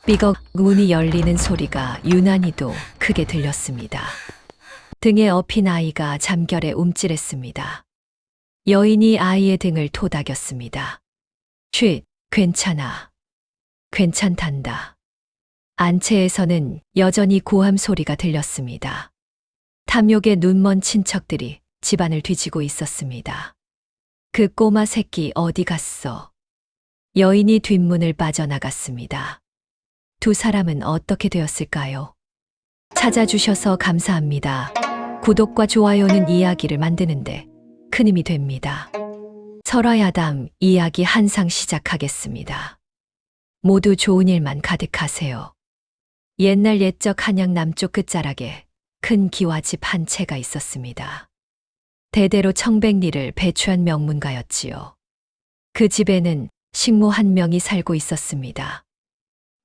삐걱 문이 열리는 소리가 유난히도 크게 들렸습니다. 등에 업힌 아이가 잠결에 움찔했습니다. 여인이 아이의 등을 토닥였습니다. 쉿, 괜찮아. 괜찮단다. 안채에서는 여전히 고함 소리가 들렸습니다. 탐욕에 눈먼 친척들이 집안을 뒤지고 있었습니다. 그 꼬마 새끼 어디 갔어? 여인이 뒷문을 빠져나갔습니다. 두 사람은 어떻게 되었을까요? 찾아주셔서 감사합니다. 구독과 좋아요는 이야기를 만드는데 큰 힘이 됩니다. 설화야담 이야기 한상 시작하겠습니다. 모두 좋은 일만 가득하세요. 옛날 옛적 한양 남쪽 끝자락에 큰 기와집 한 채가 있었습니다. 대대로 청백리를 배추한 명문가였지요. 그 집에는 식모 한 명이 살고 있었습니다.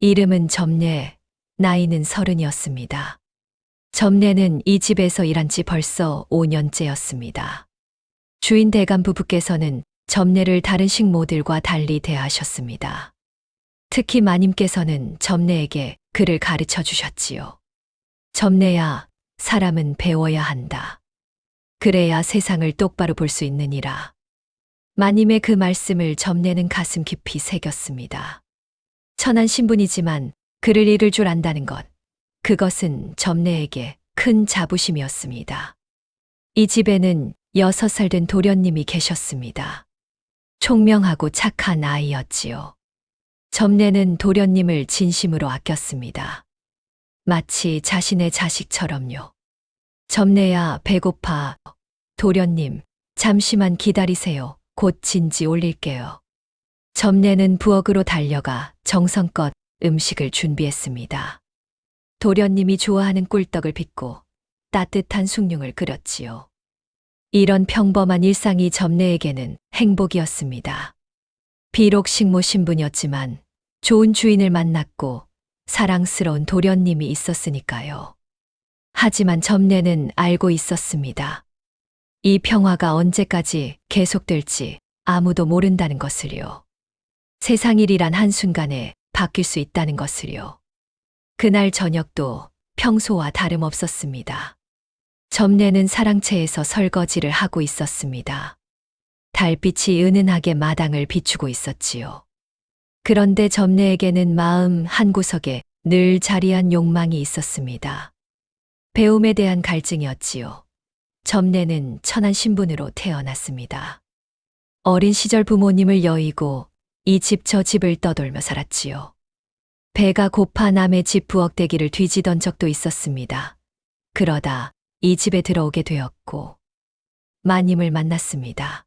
이름은 점례, 나이는 30이었습니다. 점례는 이 집에서 일한 지 벌써 5년째였습니다. 주인 대감 부부께서는 점례를 다른 식모들과 달리 대하셨습니다. 특히 마님께서는 점례에게 글을 가르쳐 주셨지요. 점례야, 사람은 배워야 한다. 그래야 세상을 똑바로 볼 수 있느니라. 마님의 그 말씀을 점례는 가슴 깊이 새겼습니다. 천한 신분이지만 글을 읽을 줄 안다는 것, 그것은 점례에게 큰 자부심이었습니다. 이 집에는 6살 된 도련님이 계셨습니다. 총명하고 착한 아이였지요. 점례는 도련님을 진심으로 아꼈습니다. 마치 자신의 자식처럼요. 점례야, 배고파. 도련님, 잠시만 기다리세요. 곧 진지 올릴게요. 점례는 부엌으로 달려가 정성껏 음식을 준비했습니다. 도련님이 좋아하는 꿀떡을 빚고 따뜻한 숭늉을 끓였지요. 이런 평범한 일상이 점례에게는 행복이었습니다. 비록 식모 신분이었지만 좋은 주인을 만났고 사랑스러운 도련님이 있었으니까요. 하지만 점례는 알고 있었습니다. 이 평화가 언제까지 계속될지 아무도 모른다는 것을요. 세상 일이란 한순간에 바뀔 수 있다는 것을요. 그날 저녁도 평소와 다름없었습니다. 점례는 사랑채에서 설거지를 하고 있었습니다. 달빛이 은은하게 마당을 비추고 있었지요. 그런데 점례에게는 마음 한구석에 늘 자리한 욕망이 있었습니다. 배움에 대한 갈증이었지요. 점례는 천한 신분으로 태어났습니다. 어린 시절 부모님을 여의고 이 집 저 집을 떠돌며 살았지요. 배가 고파 남의 집 부엌대기를 뒤지던 적도 있었습니다. 그러다 이 집에 들어오게 되었고 마님을 만났습니다.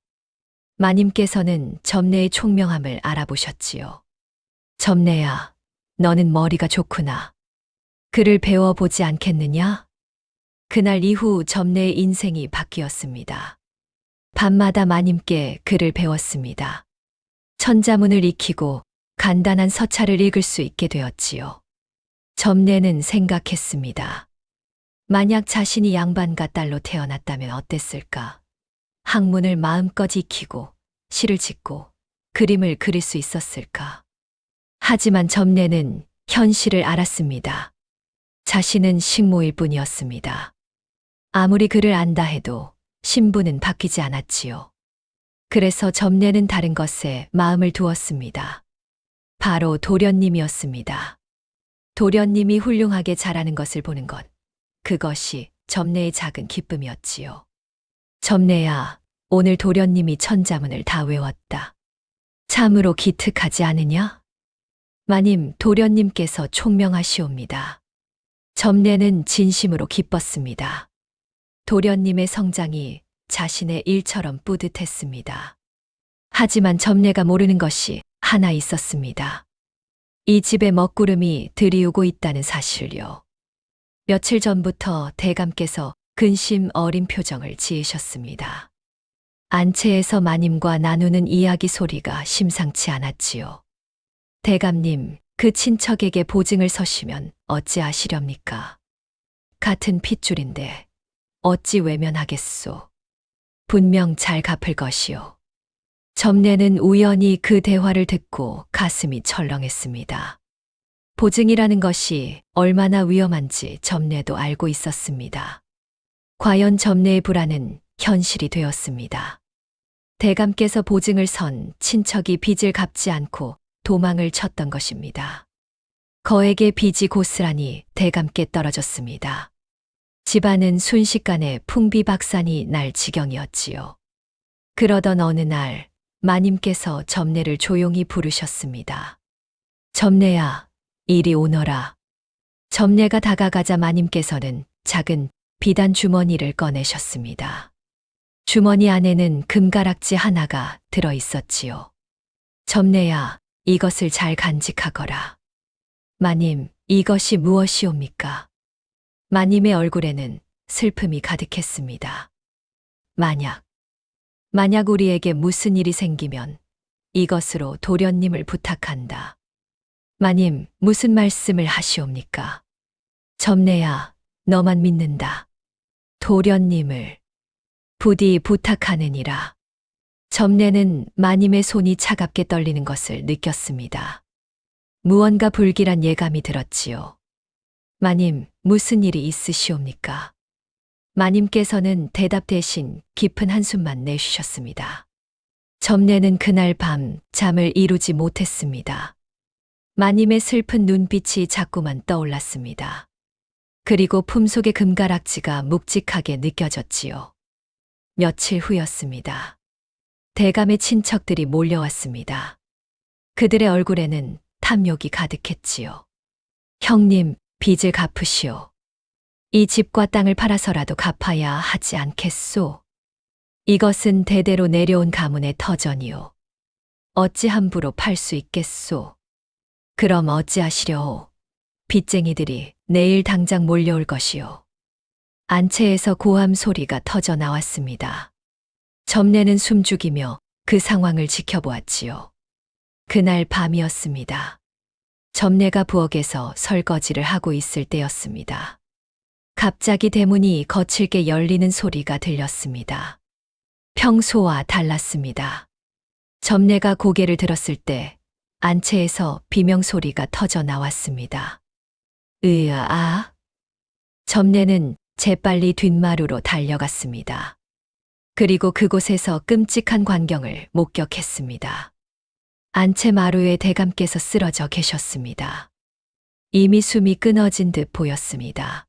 마님께서는 점례의 총명함을 알아보셨지요. 점례야, 너는 머리가 좋구나. 글을 배워보지 않겠느냐? 그날 이후 점례의 인생이 바뀌었습니다. 밤마다 마님께 글을 배웠습니다. 천자문을 익히고 간단한 서찰을 읽을 수 있게 되었지요. 점례는 생각했습니다. 만약 자신이 양반가 딸로 태어났다면 어땠을까? 학문을 마음껏 익히고 시를 짓고 그림을 그릴 수 있었을까? 하지만 점례는 현실을 알았습니다. 자신은 식모일 뿐이었습니다. 아무리 글을 안다 해도 신분은 바뀌지 않았지요. 그래서 점례는 다른 것에 마음을 두었습니다. 바로 도련님이었습니다. 도련님이 훌륭하게 자라는 것을 보는 것, 그것이 점례의 작은 기쁨이었지요. 점례야, 오늘 도련님이 천자문을 다 외웠다. 참으로 기특하지 않으냐? 마님, 도련님께서 총명하시옵니다. 점례는 진심으로 기뻤습니다. 도련님의 성장이 자신의 일처럼 뿌듯했습니다. 하지만 점례가 모르는 것이 하나 있었습니다. 이 집의 먹구름이 들이우고 있다는 사실요. 며칠 전부터 대감께서 근심 어린 표정을 지으셨습니다. 안채에서 마님과 나누는 이야기 소리가 심상치 않았지요. 대감님, 그 친척에게 보증을 서시면 어찌하시렵니까? 같은 핏줄인데 어찌 외면하겠소? 분명 잘 갚을 것이요. 점례는 우연히 그 대화를 듣고 가슴이 철렁했습니다. 보증이라는 것이 얼마나 위험한지 점례도 알고 있었습니다. 과연 점례의 불안은 현실이 되었습니다. 대감께서 보증을 선 친척이 빚을 갚지 않고 도망을 쳤던 것입니다. 거액의 빚이 고스란히 대감께 떨어졌습니다. 집안은 순식간에 풍비박산이 날 지경이었지요. 그러던 어느 날 마님께서 점례를 조용히 부르셨습니다. 점례야, 이리 오너라. 점례가 다가가자 마님께서는 작은 비단 주머니를 꺼내셨습니다. 주머니 안에는 금가락지 하나가 들어 있었지요. 점례야, 이것을 잘 간직하거라. 마님, 이것이 무엇이옵니까? 마님의 얼굴에는 슬픔이 가득했습니다. 만약 우리에게 무슨 일이 생기면 이것으로 도련님을 부탁한다. 마님, 무슨 말씀을 하시옵니까? 점례야, 너만 믿는다. 도련님을 부디 부탁하느니라. 점례는 마님의 손이 차갑게 떨리는 것을 느꼈습니다. 무언가 불길한 예감이 들었지요. 마님, 무슨 일이 있으시옵니까? 마님께서는 대답 대신 깊은 한숨만 내쉬셨습니다. 점례는 그날 밤 잠을 이루지 못했습니다. 마님의 슬픈 눈빛이 자꾸만 떠올랐습니다. 그리고 품속의 금가락지가 묵직하게 느껴졌지요. 며칠 후였습니다. 대감의 친척들이 몰려왔습니다. 그들의 얼굴에는 탐욕이 가득했지요. 형님, 빚을 갚으시오. 이 집과 땅을 팔아서라도 갚아야 하지 않겠소. 이것은 대대로 내려온 가문의 터전이오. 어찌 함부로 팔 수 있겠소. 그럼 어찌하시려오. 빚쟁이들이 내일 당장 몰려올 것이오. 안채에서 고함 소리가 터져 나왔습니다. 점례는 숨죽이며 그 상황을 지켜보았지요. 그날 밤이었습니다. 점례가 부엌에서 설거지를 하고 있을 때였습니다. 갑자기 대문이 거칠게 열리는 소리가 들렸습니다. 평소와 달랐습니다. 점례가 고개를 들었을 때 안채에서 비명소리가 터져 나왔습니다. 으아! 점례는 재빨리 뒷마루로 달려갔습니다. 그리고 그곳에서 끔찍한 광경을 목격했습니다. 안채 마루에 대감께서 쓰러져 계셨습니다. 이미 숨이 끊어진 듯 보였습니다.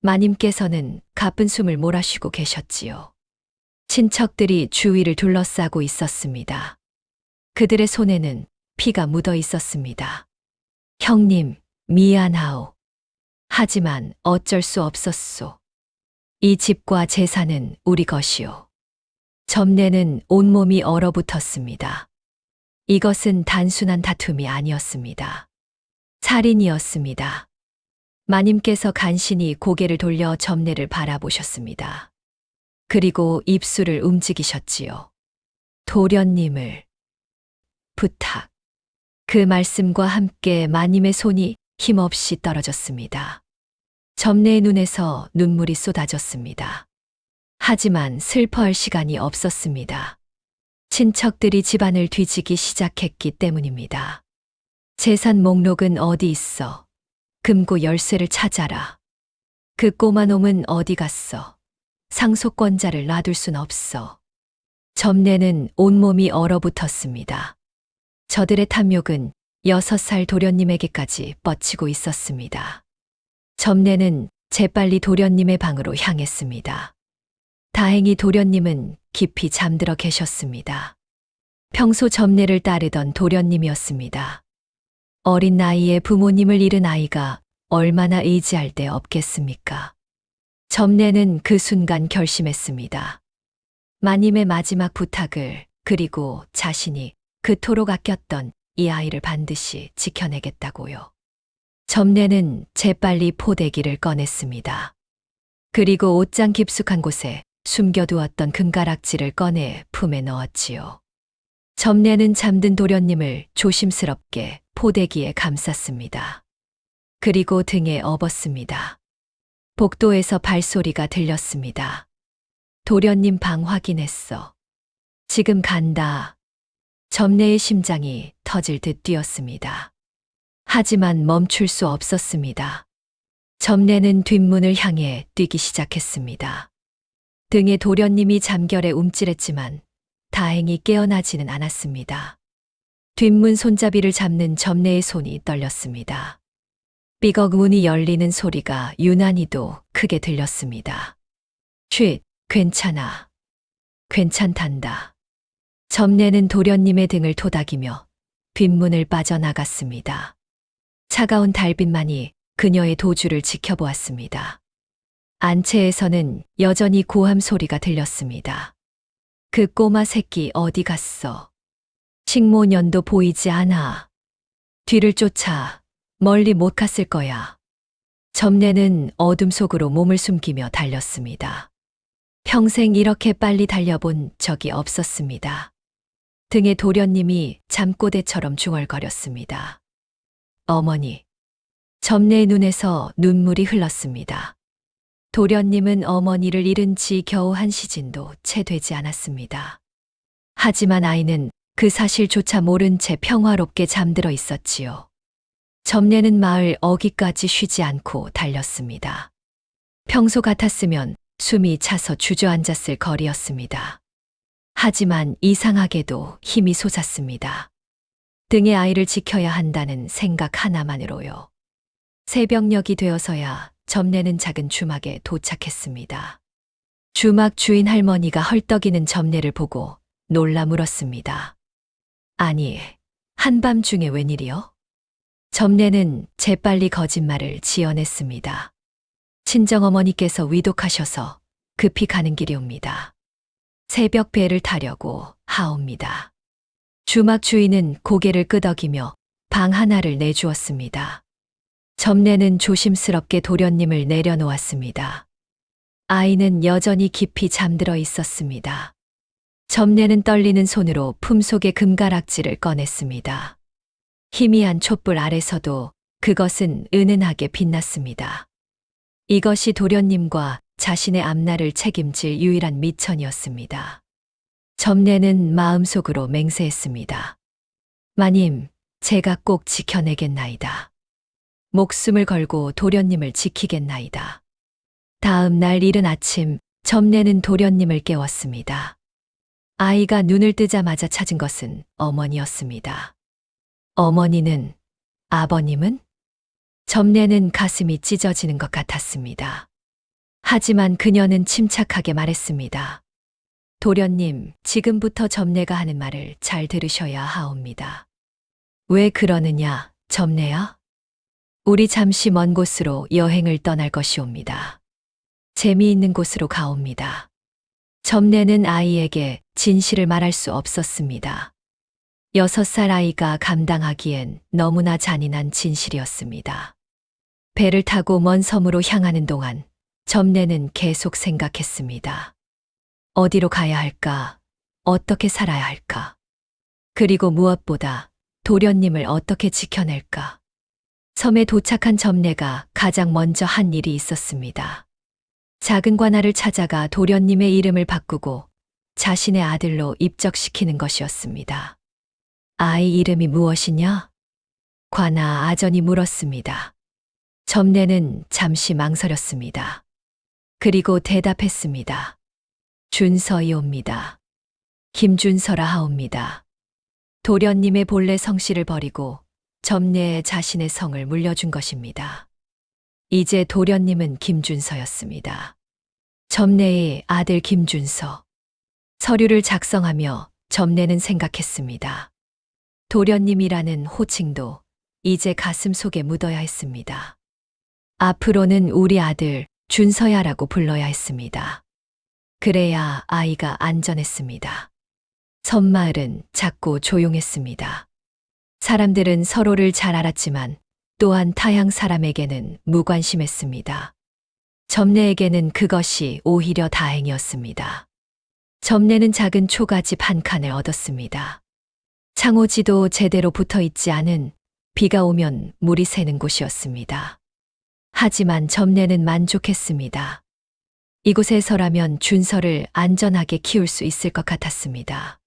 마님께서는 가쁜 숨을 몰아쉬고 계셨지요. 친척들이 주위를 둘러싸고 있었습니다. 그들의 손에는 피가 묻어 있었습니다. 형님, 미안하오. 하지만 어쩔 수 없었소. 이 집과 재산은 우리 것이오. 점례는 온몸이 얼어붙었습니다. 이것은 단순한 다툼이 아니었습니다. 살인이었습니다. 마님께서 간신히 고개를 돌려 점례를 바라보셨습니다. 그리고 입술을 움직이셨지요. 도련님을 부탁. 그 말씀과 함께 마님의 손이 힘없이 떨어졌습니다. 점례의 눈에서 눈물이 쏟아졌습니다. 하지만 슬퍼할 시간이 없었습니다. 친척들이 집안을 뒤지기 시작했기 때문입니다. 재산 목록은 어디 있어? 금고 열쇠를 찾아라. 그 꼬마 놈은 어디 갔어? 상속권자를 놔둘 순 없어. 점례는 온몸이 얼어붙었습니다. 저들의 탐욕은 6살 도련님에게까지 뻗치고 있었습니다. 점례는 재빨리 도련님의 방으로 향했습니다. 다행히 도련님은 깊이 잠들어 계셨습니다. 평소 점례를 따르던 도련님이었습니다. 어린 나이에 부모님을 잃은 아이가 얼마나 의지할 데 없겠습니까? 점례는 그 순간 결심했습니다. 마님의 마지막 부탁을 그리고 자신이 그토록 아꼈던 이 아이를 반드시 지켜내겠다고요. 점례는 재빨리 포대기를 꺼냈습니다. 그리고 옷장 깊숙한 곳에 숨겨두었던 금가락지를 꺼내 품에 넣었지요. 점례는 잠든 도련님을 조심스럽게 포대기에 감쌌습니다. 그리고 등에 업었습니다. 복도에서 발소리가 들렸습니다. 도련님 방 확인했어. 지금 간다. 점례의 심장이 터질 듯 뛰었습니다. 하지만 멈출 수 없었습니다. 점례는 뒷문을 향해 뛰기 시작했습니다. 등에 도련님이 잠결에 움찔했지만 다행히 깨어나지는 않았습니다. 뒷문 손잡이를 잡는 점례의 손이 떨렸습니다. 삐걱 문이 열리는 소리가 유난히도 크게 들렸습니다. 쉿, 괜찮아. 괜찮단다. 점례는 도련님의 등을 토닥이며 뒷문을 빠져나갔습니다. 차가운 달빛만이 그녀의 도주를 지켜보았습니다. 안채에서는 여전히 고함 소리가 들렸습니다. 그 꼬마 새끼 어디 갔어? 식모년도 보이지 않아. 뒤를 쫓아. 멀리 못 갔을 거야. 점례는 어둠 속으로 몸을 숨기며 달렸습니다. 평생 이렇게 빨리 달려본 적이 없었습니다. 등에 도련님이 잠꼬대처럼 중얼거렸습니다. 어머니. 점례의 눈에서 눈물이 흘렀습니다. 도련님은 어머니를 잃은 지 겨우 한 시즌도 채 되지 않았습니다. 하지만 아이는 그 사실조차 모른 채 평화롭게 잠들어 있었지요. 점례는 마을 어귀까지 쉬지 않고 달렸습니다. 평소 같았으면 숨이 차서 주저앉았을 거리였습니다. 하지만 이상하게도 힘이 솟았습니다. 등에 아이를 지켜야 한다는 생각 하나만으로요. 새벽녘이 되어서야 점례는 작은 주막에 도착했습니다. 주막 주인 할머니가 헐떡이는 점례를 보고 놀라 물었습니다. 아니, 한밤중에 웬일이요? 점례는 재빨리 거짓말을 지어냈습니다. 친정어머니께서 위독하셔서 급히 가는 길이옵니다. 새벽 배를 타려고 하옵니다. 주막 주인은 고개를 끄덕이며 방 하나를 내주었습니다. 점례는 조심스럽게 도련님을 내려놓았습니다. 아이는 여전히 깊이 잠들어 있었습니다. 점례는 떨리는 손으로 품속의 금가락지를 꺼냈습니다. 희미한 촛불 아래서도 그것은 은은하게 빛났습니다. 이것이 도련님과 자신의 앞날을 책임질 유일한 미천이었습니다. 점례는 마음속으로 맹세했습니다. 마님, 제가 꼭 지켜내겠나이다. 목숨을 걸고 도련님을 지키겠나이다. 다음 날 이른 아침, 점례는 도련님을 깨웠습니다. 아이가 눈을 뜨자마자 찾은 것은 어머니였습니다. 어머니는, 아버님은? 점례는 가슴이 찢어지는 것 같았습니다. 하지만 그녀는 침착하게 말했습니다. 도련님, 지금부터 점례가 하는 말을 잘 들으셔야 하옵니다. 왜 그러느냐, 점례야? 우리 잠시 먼 곳으로 여행을 떠날 것이옵니다. 재미있는 곳으로 가옵니다. 점례는 아이에게 진실을 말할 수 없었습니다. 6살 아이가 감당하기엔 너무나 잔인한 진실이었습니다. 배를 타고 먼 섬으로 향하는 동안 점례는 계속 생각했습니다. 어디로 가야 할까? 어떻게 살아야 할까? 그리고 무엇보다 도련님을 어떻게 지켜낼까? 섬에 도착한 점례가 가장 먼저 한 일이 있었습니다. 작은 관아를 찾아가 도련님의 이름을 바꾸고 자신의 아들로 입적시키는 것이었습니다. 아이 이름이 무엇이냐? 관아 아전이 물었습니다. 점례는 잠시 망설였습니다. 그리고 대답했습니다. 준서이옵니다. 김준서라 하옵니다. 도련님의 본래 성씨를 버리고 점례에 자신의 성을 물려준 것입니다. 이제 도련님은 김준서였습니다. 점례의 아들 김준서. 서류를 작성하며 점례는 생각했습니다. 도련님이라는 호칭도 이제 가슴 속에 묻어야 했습니다. 앞으로는 우리 아들 준서야라고 불러야 했습니다. 그래야 아이가 안전했습니다. 섬마을은 작고 조용했습니다. 사람들은 서로를 잘 알았지만 또한 타향 사람에게는 무관심했습니다. 점례에게는 그것이 오히려 다행이었습니다. 점례는 작은 초가집 한 칸을 얻었습니다. 창호지도 제대로 붙어 있지 않은 비가 오면 물이 새는 곳이었습니다. 하지만 점례는 만족했습니다. 이곳에서라면 준서를 안전하게 키울 수 있을 것 같았습니다.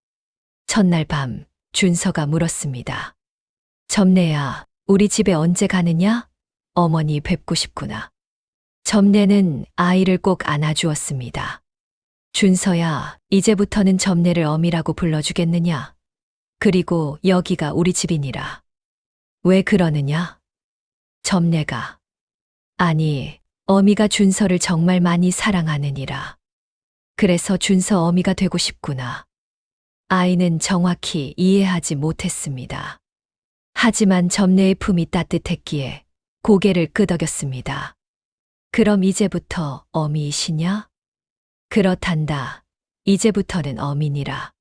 첫날 밤 준서가 물었습니다. 점례야, 우리 집에 언제 가느냐? 어머니 뵙고 싶구나. 점례는 아이를 꼭 안아주었습니다. 준서야, 이제부터는 점례를 어미라고 불러주겠느냐? 그리고 여기가 우리 집이니라. 왜 그러느냐? 점례가. 아니, 어미가 준서를 정말 많이 사랑하느니라. 그래서 준서 어미가 되고 싶구나. 아이는 정확히 이해하지 못했습니다. 하지만 점례의 품이 따뜻했기에 고개를 끄덕였습니다. 그럼 이제부터 어미이시냐? 그렇단다. 이제부터는 어미니라.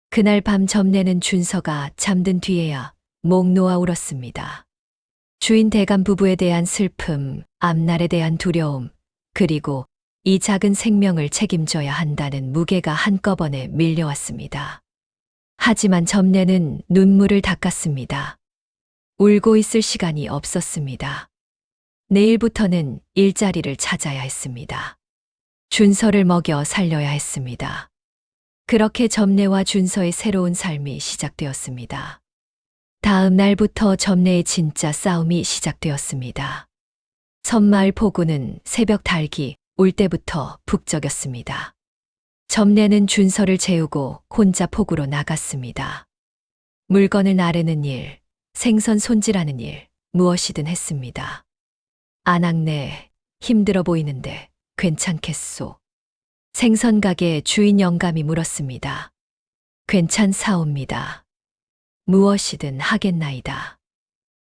그날 밤 점례는 준서가 잠든 뒤에야 목 놓아 울었습니다. 주인 대감 부부에 대한 슬픔, 앞날에 대한 두려움, 그리고 이 작은 생명을 책임져야 한다는 무게가 한꺼번에 밀려왔습니다. 하지만 점례는 눈물을 닦았습니다. 울고 있을 시간이 없었습니다. 내일부터는 일자리를 찾아야 했습니다. 준서를 먹여 살려야 했습니다. 그렇게 점례와 준서의 새로운 삶이 시작되었습니다. 다음 날부터 점례의 진짜 싸움이 시작되었습니다. 섬마을 포구는 새벽 달기 올 때부터 북적였습니다. 점례는 준서를 재우고 혼자 포구로 나갔습니다. 물건을 나르는 일, 생선 손질하는 일, 무엇이든 했습니다. 안악내, 힘들어 보이는데 괜찮겠소? 생선 가게 주인 영감이 물었습니다. 괜찮사옵니다. 무엇이든 하겠나이다.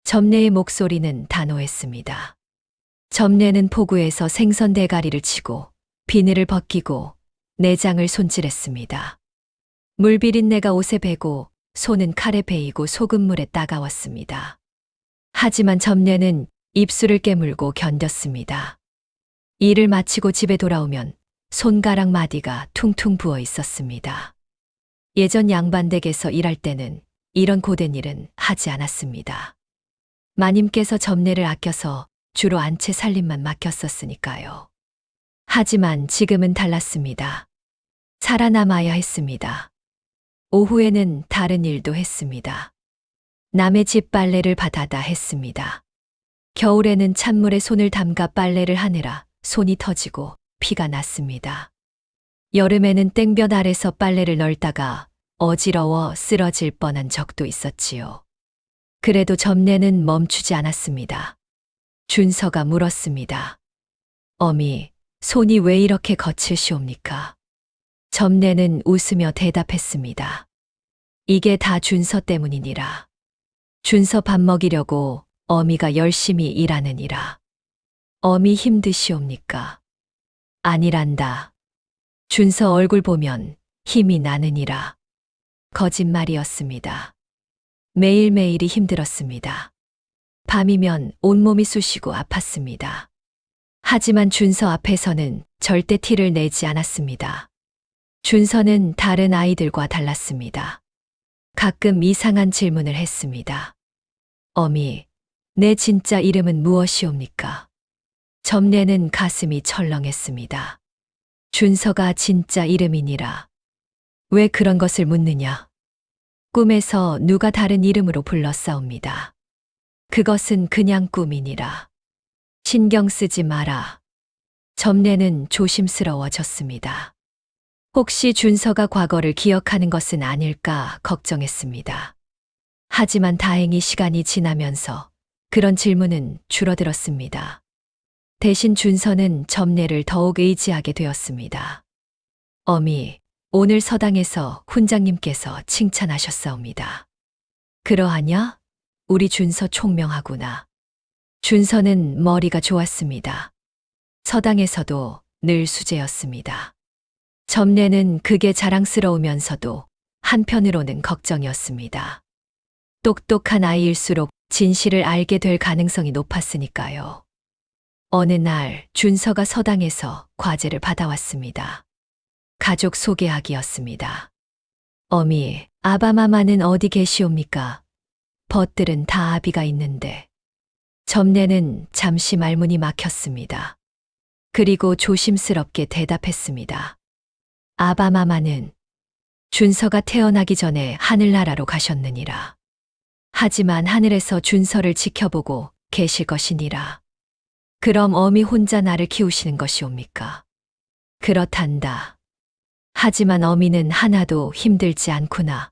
점례의 목소리는 단호했습니다. 점례는 포구에서 생선 대가리를 치고 비늘을 벗기고 내장을 손질했습니다. 물 비린내가 옷에 배고 손은 칼에 베이고 소금물에 따가웠습니다. 하지만 점례는 입술을 깨물고 견뎠습니다. 일을 마치고 집에 돌아오면 손가락 마디가 퉁퉁 부어 있었습니다. 예전 양반댁에서 일할 때는 이런 고된 일은 하지 않았습니다. 마님께서 점례를 아껴서 주로 안채 살림만 맡겼었으니까요. 하지만 지금은 달랐습니다. 살아남아야 했습니다. 오후에는 다른 일도 했습니다. 남의 집 빨래를 받아다 했습니다. 겨울에는 찬물에 손을 담가 빨래를 하느라 손이 터지고 피가 났습니다. 여름에는 땡볕 아래서 빨래를 널다가 어지러워 쓰러질 뻔한 적도 있었지요. 그래도 점례는 멈추지 않았습니다. 준서가 물었습니다. 어미, 손이 왜 이렇게 거칠시옵니까? 점례는 웃으며 대답했습니다. 이게 다 준서 때문이니라. 준서 밥 먹이려고 어미가 열심히 일하느니라. 어미 힘드시옵니까? 아니란다. 준서 얼굴 보면 힘이 나느니라. 거짓말이었습니다. 매일매일이 힘들었습니다. 밤이면 온몸이 쑤시고 아팠습니다. 하지만 준서 앞에서는 절대 티를 내지 않았습니다. 준서는 다른 아이들과 달랐습니다. 가끔 이상한 질문을 했습니다. 어미, 내 진짜 이름은 무엇이옵니까? 점례는 가슴이 철렁했습니다. 준서가 진짜 이름이니라. 왜 그런 것을 묻느냐? 꿈에서 누가 다른 이름으로 불렀사옵니다. 그것은 그냥 꿈이니라. 신경 쓰지 마라. 점례는 조심스러워졌습니다. 혹시 준서가 과거를 기억하는 것은 아닐까 걱정했습니다. 하지만 다행히 시간이 지나면서 그런 질문은 줄어들었습니다. 대신 준서는 점례를 더욱 의지하게 되었습니다. 어미, 오늘 서당에서 훈장님께서 칭찬하셨사옵니다. 그러하냐? 우리 준서 총명하구나. 준서는 머리가 좋았습니다. 서당에서도 늘 수재였습니다. 점례는 그게 자랑스러우면서도 한편으로는 걱정이었습니다. 똑똑한 아이일수록 진실을 알게 될 가능성이 높았으니까요. 어느 날 준서가 서당에서 과제를 받아왔습니다. 가족 소개하기였습니다. 어미, 아바마마는 어디 계시옵니까? 벗들은 다 아비가 있는데. 점례는 잠시 말문이 막혔습니다. 그리고 조심스럽게 대답했습니다. 아바마마는 준서가 태어나기 전에 하늘나라로 가셨느니라. 하지만 하늘에서 준서를 지켜보고 계실 것이니라. 그럼 어미 혼자 나를 키우시는 것이옵니까? 그렇단다. 하지만 어미는 하나도 힘들지 않구나.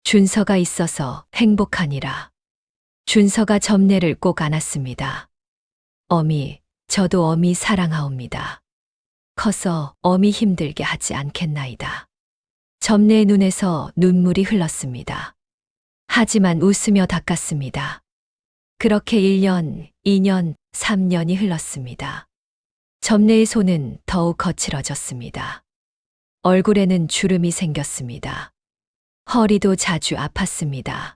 준서가 있어서 행복하니라. 준서가 점례를 꼭 안았습니다. 어미, 저도 어미 사랑하옵니다. 커서 어미 힘들게 하지 않겠나이다. 점례의 눈에서 눈물이 흘렀습니다. 하지만 웃으며 닦았습니다. 그렇게 1년, 2년, 3년이 흘렀습니다. 점례의 손은 더욱 거칠어졌습니다. 얼굴에는 주름이 생겼습니다. 허리도 자주 아팠습니다.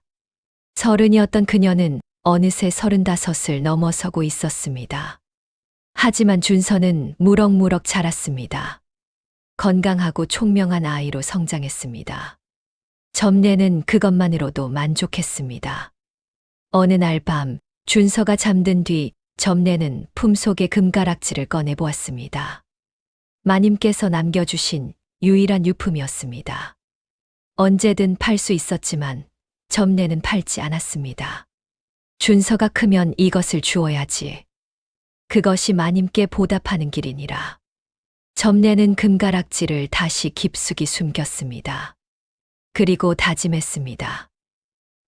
30이었던 그녀는 어느새 35을 넘어서고 있었습니다. 하지만 준서는 무럭무럭 자랐습니다. 건강하고 총명한 아이로 성장했습니다. 점례는 그것만으로도 만족했습니다. 어느 날 밤 준서가 잠든 뒤 점례는 품속의 금가락지를 꺼내 보았습니다. 마님께서 남겨주신 유일한 유품이었습니다. 언제든 팔 수 있었지만 점례는 팔지 않았습니다. 준서가 크면 이것을 주어야지. 그것이 마님께 보답하는 길이니라. 점례는 금가락지를 다시 깊숙이 숨겼습니다. 그리고 다짐했습니다.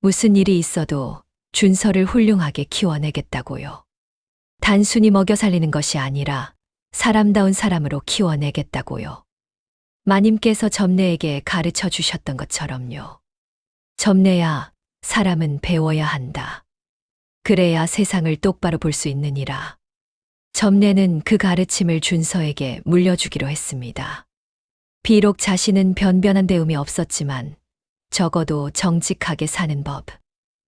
무슨 일이 있어도 준서를 훌륭하게 키워내겠다고요. 단순히 먹여 살리는 것이 아니라 사람다운 사람으로 키워내겠다고요. 마님께서 점례에게 가르쳐 주셨던 것처럼요. 점례야, 사람은 배워야 한다. 그래야 세상을 똑바로 볼 수 있느니라. 점례는 그 가르침을 준서에게 물려주기로 했습니다. 비록 자신은 변변한 배움이 없었지만 적어도 정직하게 사는 법,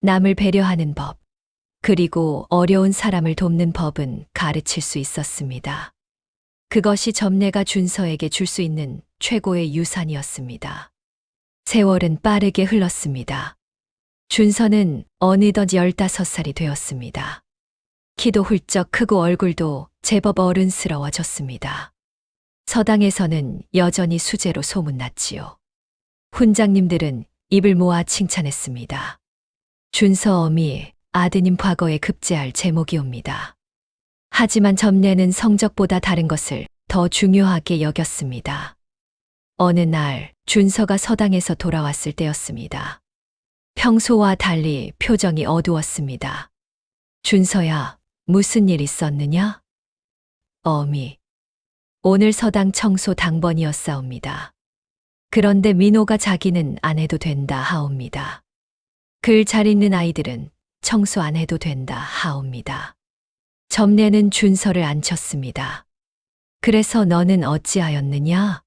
남을 배려하는 법, 그리고 어려운 사람을 돕는 법은 가르칠 수 있었습니다. 그것이 점례가 준서에게 줄 수 있는 최고의 유산이었습니다. 세월은 빠르게 흘렀습니다. 준서는 어느덧 15살이 되었습니다. 키도 훌쩍 크고 얼굴도 제법 어른스러워졌습니다. 서당에서는 여전히 수재로 소문났지요. 훈장님들은 입을 모아 칭찬했습니다. 준서 어미, 아드님 과거에 급제할 제목이옵니다. 하지만 점례는 성적보다 다른 것을 더 중요하게 여겼습니다. 어느 날 준서가 서당에서 돌아왔을 때였습니다. 평소와 달리 표정이 어두웠습니다. 준서야, 무슨 일 있었느냐? 어미, 오늘 서당 청소 당번이었사옵니다. 그런데 민호가 자기는 안 해도 된다 하옵니다. 글 잘 읽는 아이들은 청소 안 해도 된다 하옵니다. 점례는 준서를 앉혔습니다. 그래서 너는 어찌하였느냐?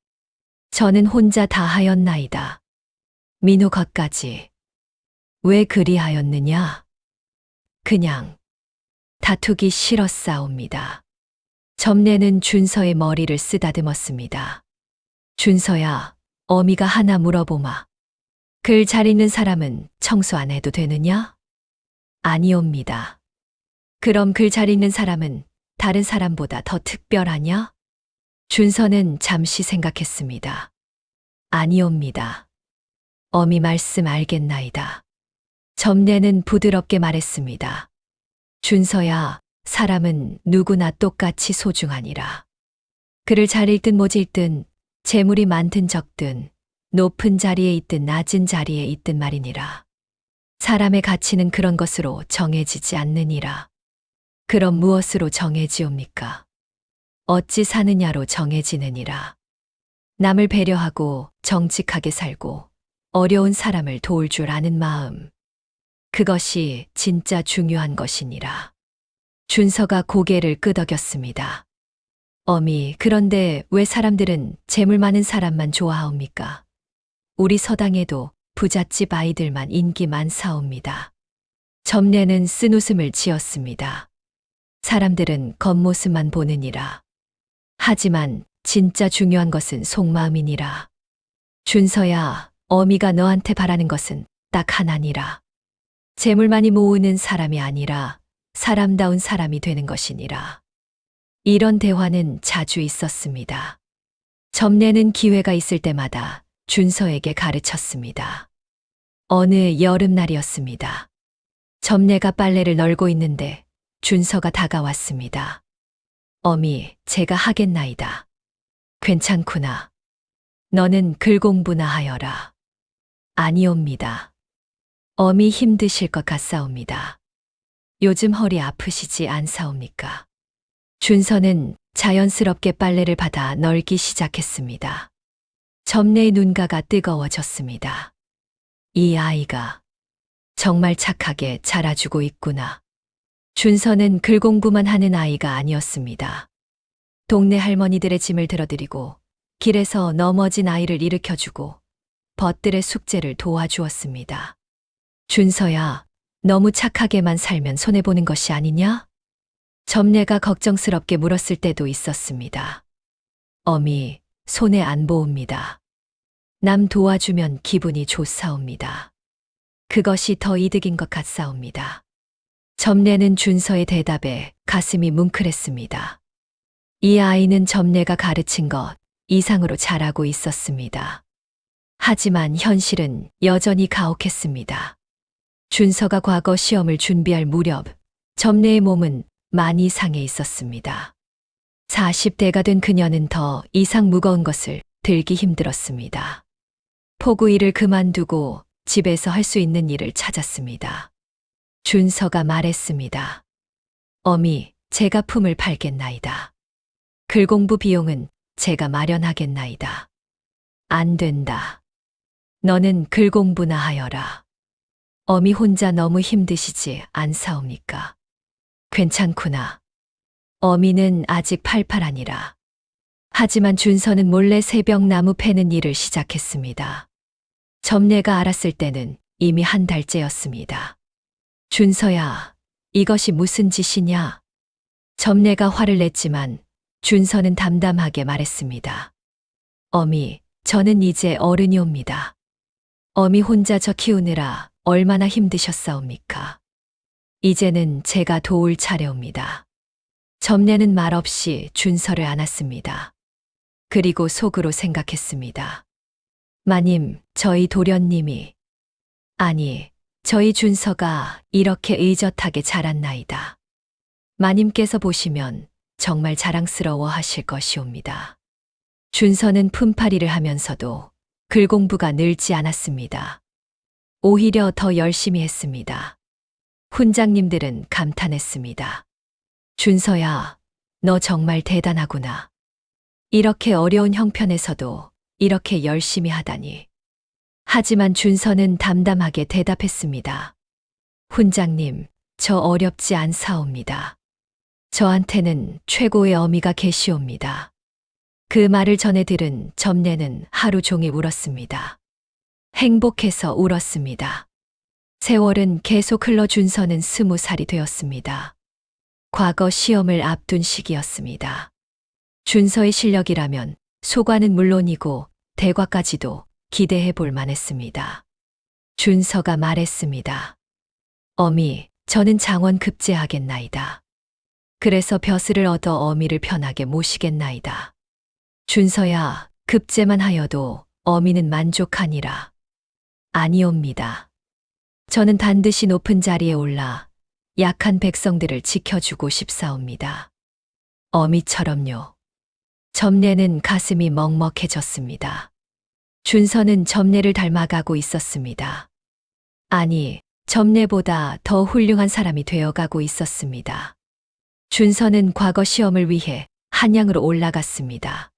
저는 혼자 다 하였나이다. 민호 것까지. 왜 그리하였느냐? 그냥 다투기 싫었사옵니다. 점례는 준서의 머리를 쓰다듬었습니다. 준서야, 어미가 하나 물어보마. 글 잘 읽는 사람은 청소 안 해도 되느냐? 아니옵니다. 그럼 글 잘 읽는 사람은 다른 사람보다 더 특별하냐? 준서는 잠시 생각했습니다. 아니옵니다. 어미 말씀 알겠나이다. 점례는 부드럽게 말했습니다. 준서야, 사람은 누구나 똑같이 소중하니라. 글을 잘 읽든 못 읽든, 재물이 많든 적든, 높은 자리에 있든 낮은 자리에 있든 말이니라. 사람의 가치는 그런 것으로 정해지지 않느니라. 그럼 무엇으로 정해지옵니까? 어찌 사느냐로 정해지느니라. 남을 배려하고 정직하게 살고 어려운 사람을 도울 줄 아는 마음. 그것이 진짜 중요한 것이니라. 준서가 고개를 끄덕였습니다. 어미, 그런데 왜 사람들은 재물 많은 사람만 좋아하옵니까? 우리 서당에도 부잣집 아이들만 인기 많사옵니다. 점례는 쓴웃음을 지었습니다. 사람들은 겉모습만 보느니라. 하지만 진짜 중요한 것은 속마음이니라. 준서야, 어미가 너한테 바라는 것은 딱 하나니라. 재물 많이 모으는 사람이 아니라 사람다운 사람이 되는 것이니라. 이런 대화는 자주 있었습니다. 점례는 기회가 있을 때마다 준서에게 가르쳤습니다. 어느 여름날이었습니다. 점례가 빨래를 널고 있는데 준서가 다가왔습니다. 어미, 제가 하겠나이다. 괜찮구나. 너는 글 공부나 하여라. 아니옵니다. 어미 힘드실 것 같사옵니다. 요즘 허리 아프시지 않사옵니까? 준서는 자연스럽게 빨래를 받아 널기 시작했습니다. 점례의 눈가가 뜨거워졌습니다. 이 아이가 정말 착하게 자라주고 있구나. 준서는 글 공부만 하는 아이가 아니었습니다. 동네 할머니들의 짐을 들어드리고 길에서 넘어진 아이를 일으켜주고 벗들의 숙제를 도와주었습니다. 준서야, 너무 착하게만 살면 손해보는 것이 아니냐? 점례가 걱정스럽게 물었을 때도 있었습니다. 어미, 손해 안 보옵니다. 남 도와주면 기분이 좋사옵니다. 그것이 더 이득인 것 같사옵니다. 점례는 준서의 대답에 가슴이 뭉클했습니다. 이 아이는 점례가 가르친 것 이상으로 잘하고 있었습니다. 하지만 현실은 여전히 가혹했습니다. 준서가 과거 시험을 준비할 무렵 점례의 몸은 많이 상해 있었습니다. 40대가 된 그녀는 더 이상 무거운 것을 들기 힘들었습니다. 포구 일을 그만두고 집에서 할 수 있는 일을 찾았습니다. 준서가 말했습니다. 어미, 제가 품을 팔겠나이다. 글 공부 비용은 제가 마련하겠나이다. 안 된다. 너는 글 공부나 하여라. 어미 혼자 너무 힘드시지 않사옵니까? 괜찮구나. 어미는 아직 팔팔하니라. 하지만 준서는 몰래 새벽 나무 패는 일을 시작했습니다. 점례가 알았을 때는 이미 한 달째였습니다. 준서야, 이것이 무슨 짓이냐? 점례가 화를 냈지만 준서는 담담하게 말했습니다. 어미, 저는 이제 어른이옵니다. 어미 혼자 저 키우느라 얼마나 힘드셨사옵니까? 이제는 제가 도울 차례옵니다. 점례는 말없이 준서를 안았습니다. 그리고 속으로 생각했습니다. 마님, 저희 도련님이, 아니, 저희 준서가 이렇게 의젓하게 자랐나이다. 마님께서 보시면 정말 자랑스러워 하실 것이옵니다. 준서는 품팔이를 하면서도 글 공부가 늘지 않았습니다. 오히려 더 열심히 했습니다. 훈장님들은 감탄했습니다. 준서야, 너 정말 대단하구나. 이렇게 어려운 형편에서도 이렇게 열심히 하다니. 하지만 준서는 담담하게 대답했습니다. 훈장님, 저 어렵지 않사옵니다. 저한테는 최고의 어미가 계시옵니다. 그 말을 전해 들은 점례는 하루 종일 울었습니다. 행복해서 울었습니다. 세월은 계속 흘러 준서는 20살이 되었습니다. 과거 시험을 앞둔 시기였습니다. 준서의 실력이라면 소관은 물론이고 대과까지도 기대해 볼 만했습니다. 준서가 말했습니다. 어미, 저는 장원 급제하겠나이다. 그래서 벼슬을 얻어 어미를 편하게 모시겠나이다. 준서야, 급제만 하여도 어미는 만족하니라. 아니옵니다. 저는 반드시 높은 자리에 올라 약한 백성들을 지켜주고 싶사옵니다. 어미처럼요. 점례는 가슴이 먹먹해졌습니다. 준서는 점례를 닮아가고 있었습니다. 아니, 점례보다 더 훌륭한 사람이 되어가고 있었습니다. 준서는 과거 시험을 위해 한양으로 올라갔습니다.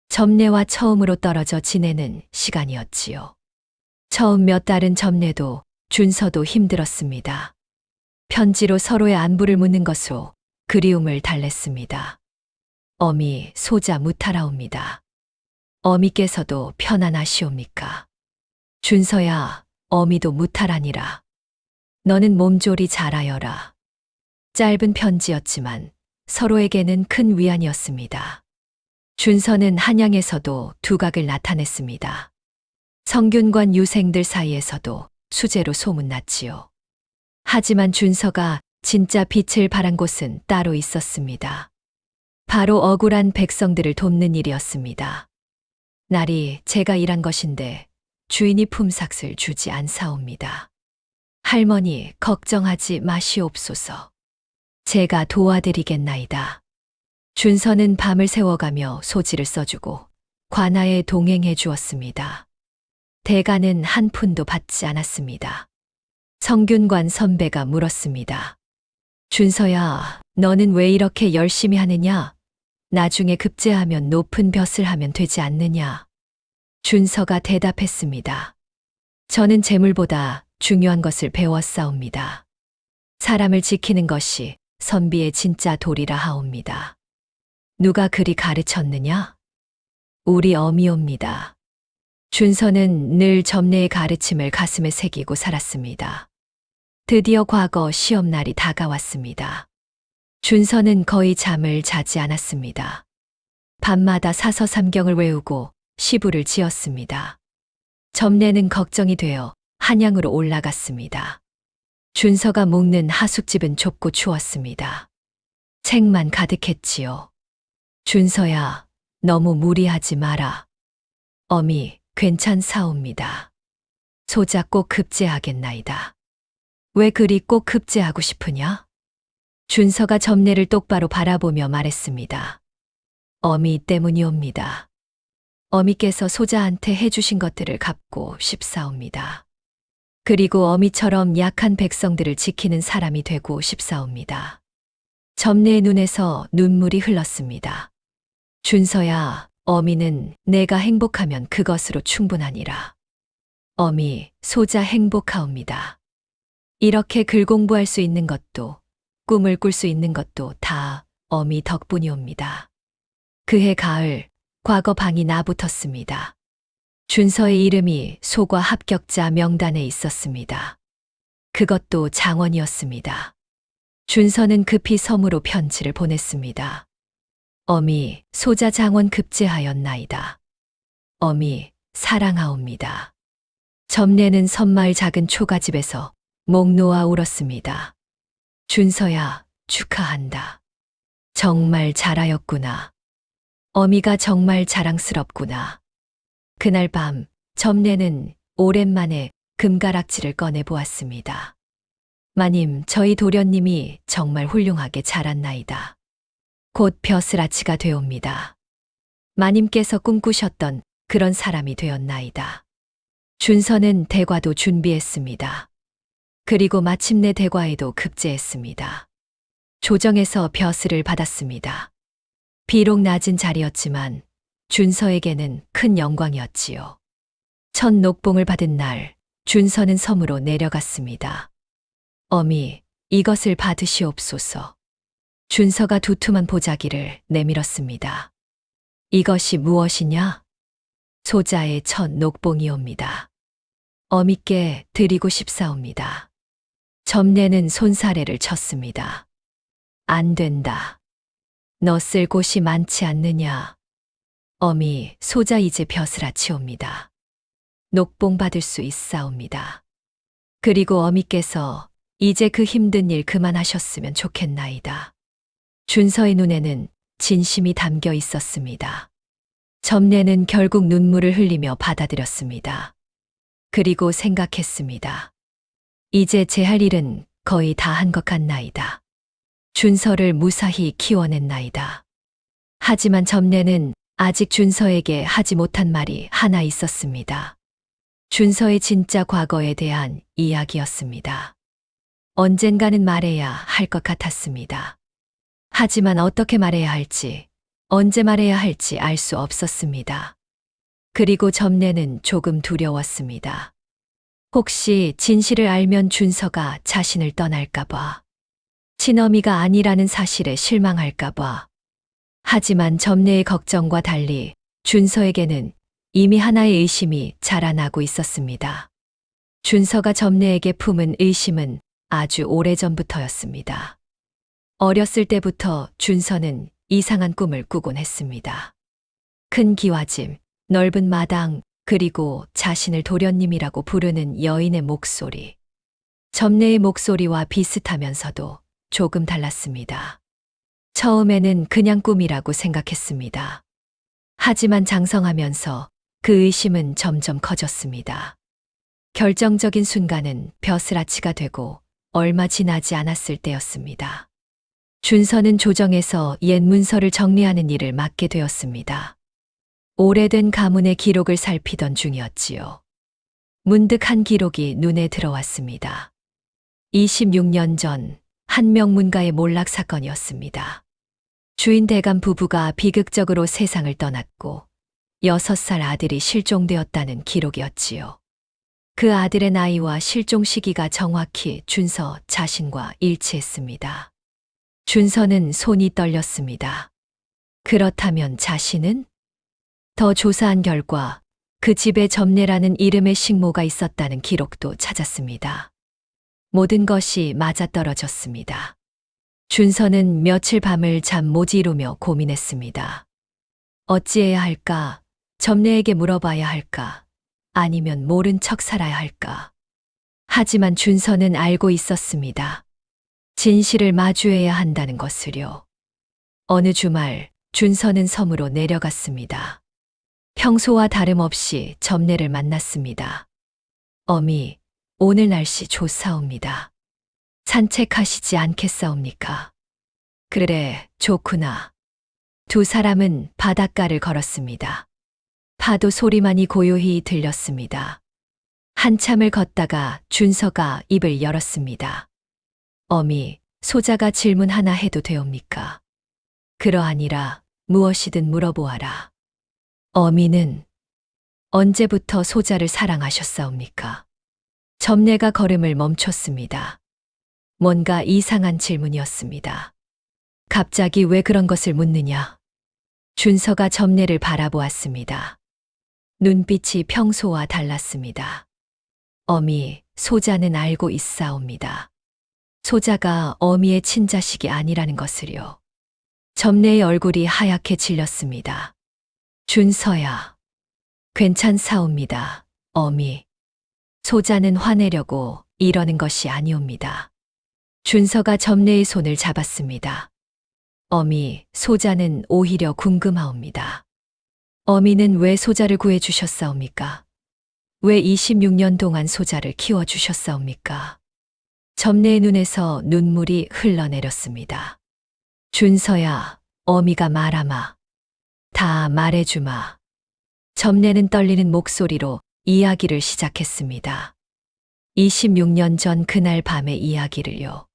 점례와 처음으로 떨어져 지내는 시간이었지요. 처음 몇 달은 점례도 준서도 힘들었습니다. 편지로 서로의 안부를 묻는 것으로 그리움을 달랬습니다. 어미, 소자 무탈하옵니다. 어미께서도 편안하시옵니까? 준서야, 어미도 무탈하니라. 너는 몸조리 잘하여라. 짧은 편지였지만 서로에게는 큰 위안이었습니다. 준서는 한양에서도 두각을 나타냈습니다. 성균관 유생들 사이에서도 수재로 소문났지요. 하지만 준서가 진짜 빛을 발한 곳은 따로 있었습니다. 바로 억울한 백성들을 돕는 일이었습니다. 날이 제가 일한 것인데 주인이 품삯을 주지 않사옵니다. 할머니, 걱정하지 마시옵소서. 제가 도와드리겠나이다. 준서는 밤을 새워가며 소지를 써주고 관아에 동행해 주었습니다. 대가는 한 푼도 받지 않았습니다. 성균관 선배가 물었습니다. 준서야, 너는 왜 이렇게 열심히 하느냐? 나중에 급제하면 높은 벼슬 하면 되지 않느냐? 준서가 대답했습니다. 저는 재물보다 중요한 것을 배웠사옵니다. 사람을 지키는 것이 선비의 진짜 도리라 하옵니다. 누가 그리 가르쳤느냐? 우리 어미옵니다. 준서는 늘 점례의 가르침을 가슴에 새기고 살았습니다. 드디어 과거 시험날이 다가왔습니다. 준서는 거의 잠을 자지 않았습니다. 밤마다 사서 삼경을 외우고 시부를 지었습니다. 점례는 걱정이 되어 한양으로 올라갔습니다. 준서가 묵는 하숙집은 좁고 추웠습니다. 책만 가득했지요. 준서야, 너무 무리하지 마라. 어미, 괜찮사옵니다. 소자 꼭 급제하겠나이다. 왜 그리 꼭 급제하고 싶으냐? 준서가 점례를 똑바로 바라보며 말했습니다. 어미 때문이옵니다. 어미께서 소자한테 해주신 것들을 갚고 싶사옵니다. 그리고 어미처럼 약한 백성들을 지키는 사람이 되고 싶사옵니다. 점례의 눈에서 눈물이 흘렀습니다. 준서야, 어미는 내가 행복하면 그것으로 충분하니라. 어미, 소자 행복하옵니다. 이렇게 글 공부할 수 있는 것도, 꿈을 꿀 수 있는 것도 다 어미 덕분이옵니다. 그해 가을, 과거 방이 나붙었습니다. 준서의 이름이 소과 합격자 명단에 있었습니다. 그것도 장원이었습니다. 준서는 급히 섬으로 편지를 보냈습니다. 어미, 소자 장원 급제하였나이다. 어미, 사랑하옵니다. 점례는 섬마을 작은 초가집에서 목 놓아 울었습니다. 준서야, 축하한다. 정말 잘하였구나. 어미가 정말 자랑스럽구나. 그날 밤, 점례는 오랜만에 금가락지를 꺼내 보았습니다. 마님, 저희 도련님이 정말 훌륭하게 자랐나이다. 곧 벼슬아치가 되옵니다. 마님께서 꿈꾸셨던 그런 사람이 되었나이다. 준서는 대과도 준비했습니다. 그리고 마침내 대과에도 급제했습니다. 조정에서 벼슬을 받았습니다. 비록 낮은 자리였지만 준서에게는 큰 영광이었지요. 첫 녹봉을 받은 날, 준서는 섬으로 내려갔습니다. 어미, 이것을 받으시옵소서. 준서가 두툼한 보자기를 내밀었습니다. 이것이 무엇이냐? 소자의 첫 녹봉이옵니다. 어미께 드리고 싶사옵니다. 점례는 손사래를 쳤습니다. 안 된다. 너 쓸 곳이 많지 않느냐? 어미, 소자 이제 벼슬아치옵니다. 녹봉 받을 수 있사옵니다. 그리고 어미께서 이제 그 힘든 일 그만하셨으면 좋겠나이다. 준서의 눈에는 진심이 담겨 있었습니다. 점례는 결국 눈물을 흘리며 받아들였습니다. 그리고 생각했습니다. 이제 제 할 일은 거의 다 한 것 같나이다. 준서를 무사히 키워냈나이다. 하지만 점례는 아직 준서에게 하지 못한 말이 하나 있었습니다. 준서의 진짜 과거에 대한 이야기였습니다. 언젠가는 말해야 할 것 같았습니다. 하지만 어떻게 말해야 할지, 언제 말해야 할지 알 수 없었습니다. 그리고 점례는 조금 두려웠습니다. 혹시 진실을 알면 준서가 자신을 떠날까봐, 친어미가 아니라는 사실에 실망할까봐. 하지만 점례의 걱정과 달리 준서에게는 이미 하나의 의심이 자라나고 있었습니다. 준서가 점례에게 품은 의심은 아주 오래전부터였습니다. 어렸을 때부터 준서는 이상한 꿈을 꾸곤 했습니다. 큰 기와집, 넓은 마당, 그리고 자신을 도련님이라고 부르는 여인의 목소리. 점례의 목소리와 비슷하면서도 조금 달랐습니다. 처음에는 그냥 꿈이라고 생각했습니다. 하지만 장성하면서 그 의심은 점점 커졌습니다. 결정적인 순간은 벼슬아치가 되고 얼마 지나지 않았을 때였습니다. 준서는 조정에서 옛 문서를 정리하는 일을 맡게 되었습니다. 오래된 가문의 기록을 살피던 중이었지요. 문득 한 기록이 눈에 들어왔습니다. 26년 전 한 명문가의 몰락 사건이었습니다. 주인 대감 부부가 비극적으로 세상을 떠났고 6살 아들이 실종되었다는 기록이었지요. 그 아들의 나이와 실종 시기가 정확히 준서 자신과 일치했습니다. 준서는 손이 떨렸습니다. 그렇다면 자신은? 더 조사한 결과 그 집에 점례라는 이름의 식모가 있었다는 기록도 찾았습니다. 모든 것이 맞아떨어졌습니다. 준서는 며칠 밤을 잠 못 이루며 고민했습니다. 어찌해야 할까? 점례에게 물어봐야 할까? 아니면 모른 척 살아야 할까? 하지만 준서는 알고 있었습니다. 진실을 마주해야 한다는 것을요. 어느 주말 준서는 섬으로 내려갔습니다. 평소와 다름없이 점례를 만났습니다. 어미, 오늘 날씨 좋사옵니다. 산책하시지 않겠사옵니까? 그래, 좋구나. 두 사람은 바닷가를 걸었습니다. 파도 소리만이 고요히 들렸습니다. 한참을 걷다가 준서가 입을 열었습니다. 어미, 소자가 질문 하나 해도 되옵니까? 그러하니라 무엇이든 물어보아라. 어미는 언제부터 소자를 사랑하셨사옵니까? 점례가 걸음을 멈췄습니다. 뭔가 이상한 질문이었습니다. 갑자기 왜 그런 것을 묻느냐? 준서가 점례를 바라보았습니다. 눈빛이 평소와 달랐습니다. 어미, 소자는 알고 있사옵니다. 소자가 어미의 친자식이 아니라는 것을요. 점례의 얼굴이 하얗게 질렸습니다. 준서야, 괜찮사옵니다, 어미. 소자는 화내려고 이러는 것이 아니옵니다. 준서가 점례의 손을 잡았습니다. 어미, 소자는 오히려 궁금하옵니다. 어미는 왜 소자를 구해주셨사옵니까? 왜 26년 동안 소자를 키워주셨사옵니까? 점례의 눈에서 눈물이 흘러내렸습니다. 준서야, 어미가 말하마. 다 말해주마. 점례는 떨리는 목소리로 이야기를 시작했습니다. 26년 전 그날 밤의 이야기를요.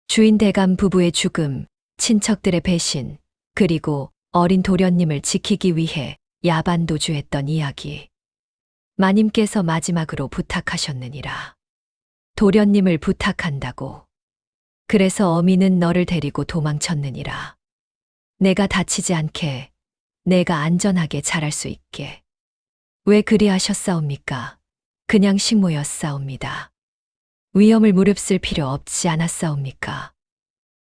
주인 대감 부부의 죽음, 친척들의 배신, 그리고 어린 도련님을 지키기 위해 야반도주했던 이야기. 마님께서 마지막으로 부탁하셨느니라. 도련님을 부탁한다고. 그래서 어미는 너를 데리고 도망쳤느니라. 내가 다치지 않게, 내가 안전하게 자랄 수 있게. 왜 그리하셨사옵니까? 그냥 식모였사옵니다. 위험을 무릅쓸 필요 없지 않았사옵니까?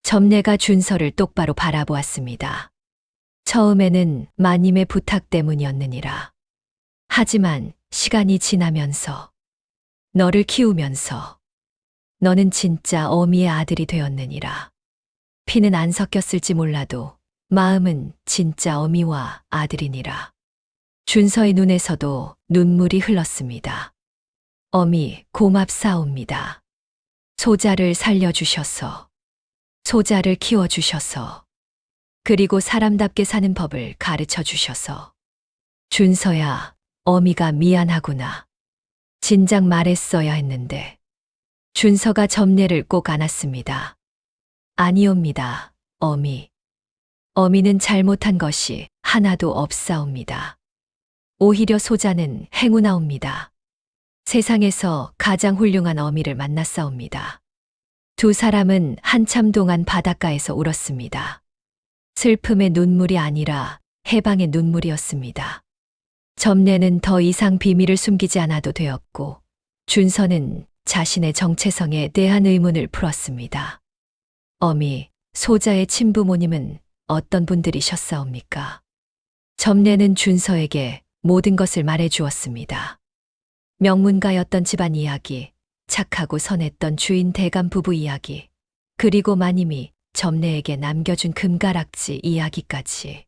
점례가 준서를 똑바로 바라보았습니다. 처음에는 마님의 부탁 때문이었느니라. 하지만 시간이 지나면서, 너를 키우면서, 너는 진짜 어미의 아들이 되었느니라. 피는 안 섞였을지 몰라도 마음은 진짜 어미와 아들이니라. 준서의 눈에서도 눈물이 흘렀습니다. 어미, 고맙사옵니다. 소자를 살려주셔서, 소자를 키워주셔서, 그리고 사람답게 사는 법을 가르쳐 주셔서. 준서야, 어미가 미안하구나. 진작 말했어야 했는데. 준서가 점례를 꼭 안았습니다. 아니옵니다, 어미. 어미는 잘못한 것이 하나도 없사옵니다. 오히려 소자는 행운아옵니다. 세상에서 가장 훌륭한 어미를 만났사옵니다. 두 사람은 한참 동안 바닷가에서 울었습니다. 슬픔의 눈물이 아니라 해방의 눈물이었습니다. 점례는 더 이상 비밀을 숨기지 않아도 되었고, 준서는 자신의 정체성에 대한 의문을 풀었습니다. 어미, 소자의 친부모님은 어떤 분들이셨사옵니까? 점례는 준서에게 모든 것을 말해 주었습니다. 명문가였던 집안 이야기, 착하고 선했던 주인 대감 부부 이야기, 그리고 마님이 점례에게 남겨준 금가락지 이야기까지.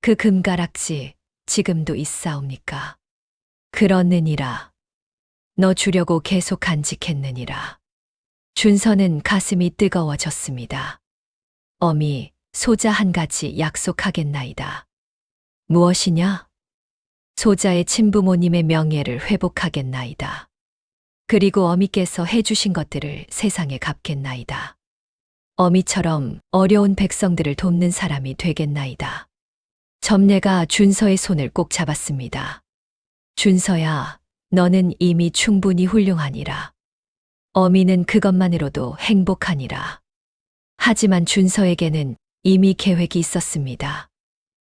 그 금가락지 지금도 있사옵니까? 그러느니라. 너 주려고 계속 간직했느니라. 준서는 가슴이 뜨거워졌습니다. 어미, 소자 한 가지 약속하겠나이다. 무엇이냐? 소자의 친부모님의 명예를 회복하겠나이다. 그리고 어미께서 해주신 것들을 세상에 갚겠나이다. 어미처럼 어려운 백성들을 돕는 사람이 되겠나이다. 점례가 준서의 손을 꼭 잡았습니다. 준서야, 너는 이미 충분히 훌륭하니라. 어미는 그것만으로도 행복하니라. 하지만 준서에게는 이미 계획이 있었습니다.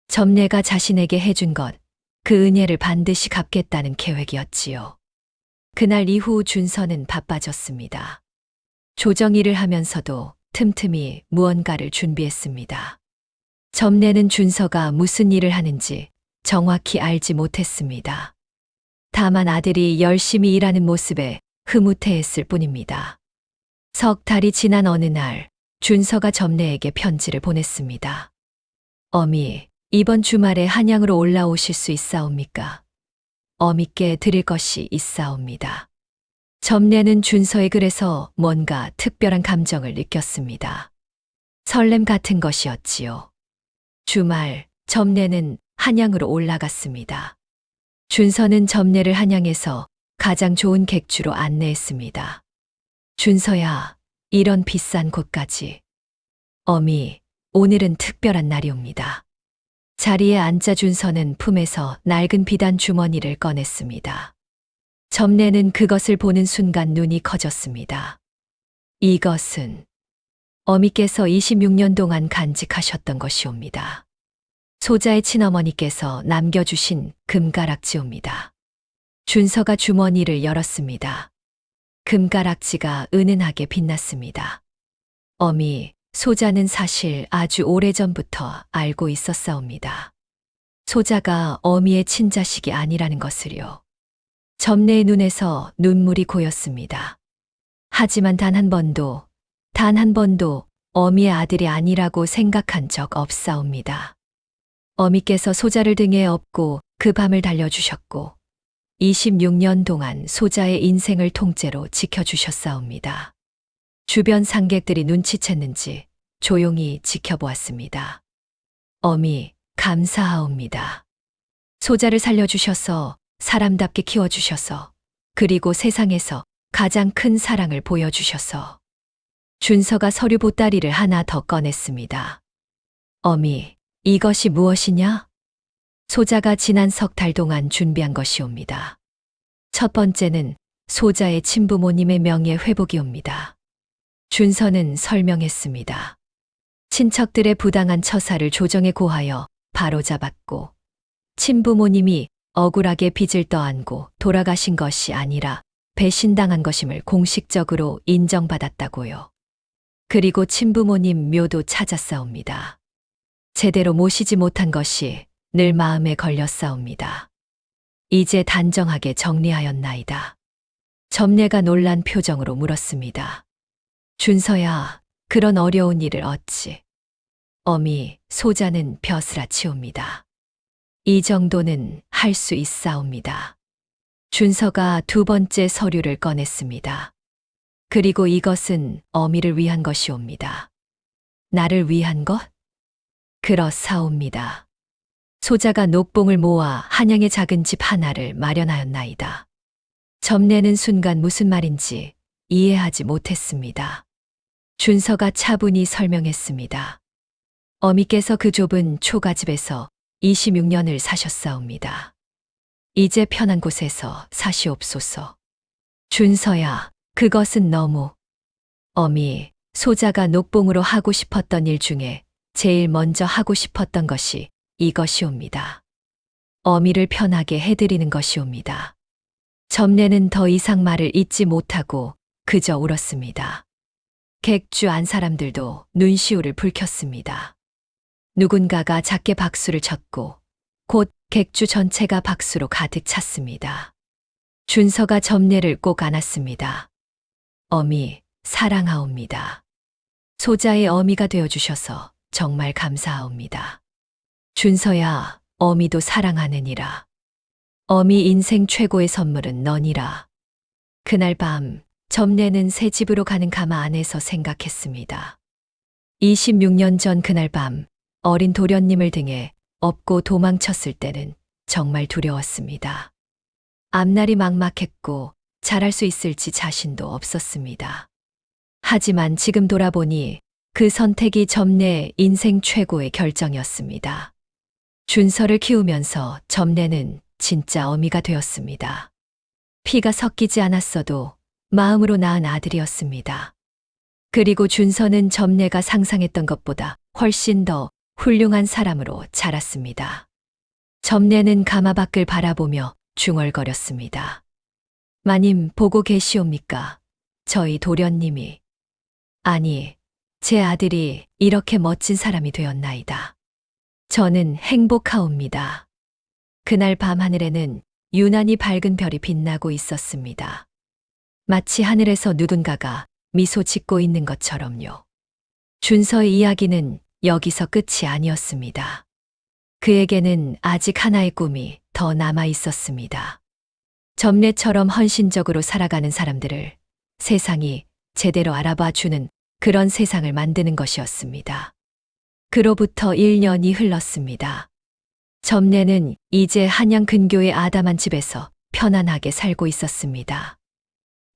점례가 자신에게 해준 것, 그 은혜를 반드시 갚겠다는 계획이었지요. 그날 이후 준서는 바빠졌습니다. 조정일을 하면서도 틈틈이 무언가를 준비했습니다. 점례는 준서가 무슨 일을 하는지 정확히 알지 못했습니다. 다만 아들이 열심히 일하는 모습에 흐뭇해했을 뿐입니다. 석 달이 지난 어느 날 준서가 점례에게 편지를 보냈습니다. 어미, 이번 주말에 한양으로 올라오실 수 있사옵니까? 어미께 드릴 것이 있사옵니다. 점례는 준서의 글에서 뭔가 특별한 감정을 느꼈습니다. 설렘 같은 것이었지요. 주말, 점례는 한양으로 올라갔습니다. 준서는 점례를 한양에서 가장 좋은 객주로 안내했습니다. 준서야, 이런 비싼 곳까지. 어미, 오늘은 특별한 날이옵니다. 자리에 앉자 준서는 품에서 낡은 비단 주머니를 꺼냈습니다. 점례는 그것을 보는 순간 눈이 커졌습니다. 이것은 어미께서 26년 동안 간직하셨던 것이옵니다. 소자의 친어머니께서 남겨주신 금가락지옵니다. 준서가 주머니를 열었습니다. 금가락지가 은은하게 빛났습니다. 어미, 소자는 사실 아주 오래전부터 알고 있었사옵니다. 소자가 어미의 친자식이 아니라는 것을요. 점례의 눈에서 눈물이 고였습니다. 하지만 단 한 번도 어미의 아들이 아니라고 생각한 적 없사옵니다. 어미께서 소자를 등에 업고 그 밤을 달려주셨고 26년 동안 소자의 인생을 통째로 지켜주셨사옵니다. 주변 상객들이 눈치챘는지 조용히 지켜보았습니다. 어미, 감사하옵니다. 소자를 살려주셔서 사람답게 키워주셔서 그리고 세상에서 가장 큰 사랑을 보여주셔서. 준서가 서류 보따리를 하나 더 꺼냈습니다. 어미, 이것이 무엇이냐? 소자가 지난 석 달 동안 준비한 것이옵니다. 첫 번째는 소자의 친부모님의 명예 회복이옵니다. 준서는 설명했습니다. 친척들의 부당한 처사를 조정에 고하여 바로잡았고 친부모님이 억울하게 빚을 떠안고 돌아가신 것이 아니라 배신당한 것임을 공식적으로 인정받았다고요. 그리고 친부모님 묘도 찾았사옵니다. 제대로 모시지 못한 것이 늘 마음에 걸렸사옵니다. 이제 단정하게 정리하였나이다. 점례가 놀란 표정으로 물었습니다. 준서야, 그런 어려운 일을 어찌. 어미, 소자는 벼슬아치옵니다. 이 정도는 할 수 있사옵니다. 준서가 두 번째 서류를 꺼냈습니다. 그리고 이것은 어미를 위한 것이옵니다. 나를 위한 것? 그렇사옵니다. 소자가 녹봉을 모아 한양의 작은 집 하나를 마련하였나이다. 점례는 순간 무슨 말인지 이해하지 못했습니다. 준서가 차분히 설명했습니다. 어미께서 그 좁은 초가집에서 26년을 사셨사옵니다. 이제 편한 곳에서 사시옵소서. 준서야, 그것은 너무. 어미, 소자가 녹봉으로 하고 싶었던 일 중에 제일 먼저 하고 싶었던 것이 이것이옵니다. 어미를 편하게 해드리는 것이옵니다. 점례는 더 이상 말을 잇지 못하고 그저 울었습니다. 객주 안 사람들도 눈시울을 붉혔습니다. 누군가가 작게 박수를 쳤고 곧 객주 전체가 박수로 가득 찼습니다. 준서가 점례를 꼭 안았습니다. 어미, 사랑하옵니다. 소자의 어미가 되어주셔서 정말 감사하옵니다. 준서야, 어미도 사랑하느니라. 어미 인생 최고의 선물은 너니라. 그날 밤 점례는 새 집으로 가는 가마 안에서 생각했습니다. 26년 전 그날 밤 어린 도련님을 등에 업고 도망쳤을 때는 정말 두려웠습니다. 앞날이 막막했고 잘할 수 있을지 자신도 없었습니다. 하지만 지금 돌아보니 그 선택이 점례의 인생 최고의 결정이었습니다. 준서를 키우면서 점례는 진짜 어미가 되었습니다. 피가 섞이지 않았어도 마음으로 낳은 아들이었습니다. 그리고 준서는 점례가 상상했던 것보다 훨씬 더 훌륭한 사람으로 자랐습니다. 점례는 가마 밖을 바라보며 중얼거렸습니다. 마님 보고 계시옵니까? 저희 도련님이. 아니, 제 아들이 이렇게 멋진 사람이 되었나이다. 저는 행복하옵니다. 그날 밤 하늘에는 유난히 밝은 별이 빛나고 있었습니다. 마치 하늘에서 누군가가 미소 짓고 있는 것처럼요. 준서의 이야기는 여기서 끝이 아니었습니다. 그에게는 아직 하나의 꿈이 더 남아 있었습니다. 점례처럼 헌신적으로 살아가는 사람들을 세상이 제대로 알아봐 주는 그런 세상을 만드는 것이었습니다. 그로부터 1년이 흘렀습니다. 점례는 이제 한양 근교의 아담한 집에서 편안하게 살고 있었습니다.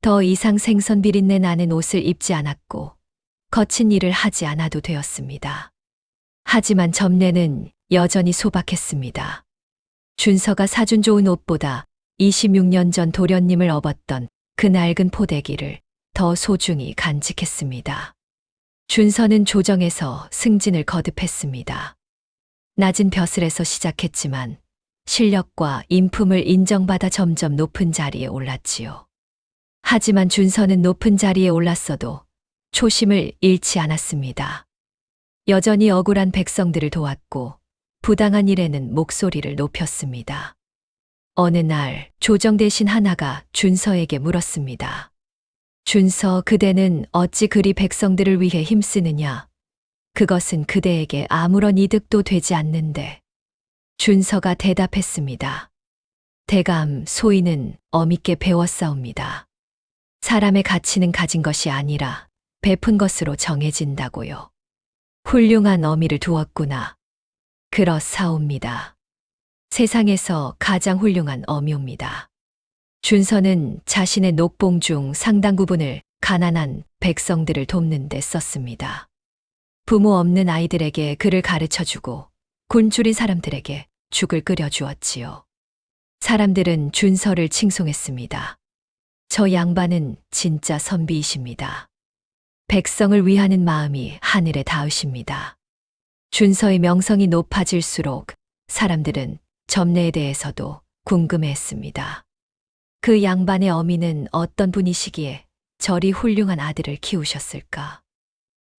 더 이상 생선 비린내 나는 옷을 입지 않았고 거친 일을 하지 않아도 되었습니다. 하지만 점례는 여전히 소박했습니다. 준서가 사준 좋은 옷보다 26년 전 도련님을 업었던 그 낡은 포대기를 더 소중히 간직했습니다. 준서는 조정에서 승진을 거듭했습니다. 낮은 벼슬에서 시작했지만 실력과 인품을 인정받아 점점 높은 자리에 올랐지요. 하지만 준서는 높은 자리에 올랐어도 초심을 잃지 않았습니다. 여전히 억울한 백성들을 도왔고 부당한 일에는 목소리를 높였습니다. 어느 날 조정 대신 하나가 준서에게 물었습니다. 준서, 그대는 어찌 그리 백성들을 위해 힘쓰느냐? 그것은 그대에게 아무런 이득도 되지 않는데. 준서가 대답했습니다. 대감, 소인은 어밉게 배웠사옵니다. 사람의 가치는 가진 것이 아니라 베푼 것으로 정해진다고요. 훌륭한 어미를 두었구나. 그렇사옵니다. 세상에서 가장 훌륭한 어미옵니다. 준서는 자신의 녹봉 중 상당 부분을 가난한 백성들을 돕는 데 썼습니다. 부모 없는 아이들에게 글을 가르쳐주고 굶주린 사람들에게 죽을 끓여주었지요. 사람들은 준서를 칭송했습니다. 저 양반은 진짜 선비이십니다. 백성을 위하는 마음이 하늘에 닿으십니다. 준서의 명성이 높아질수록 사람들은 점례에 대해서도 궁금해했습니다. 그 양반의 어미는 어떤 분이시기에 저리 훌륭한 아들을 키우셨을까?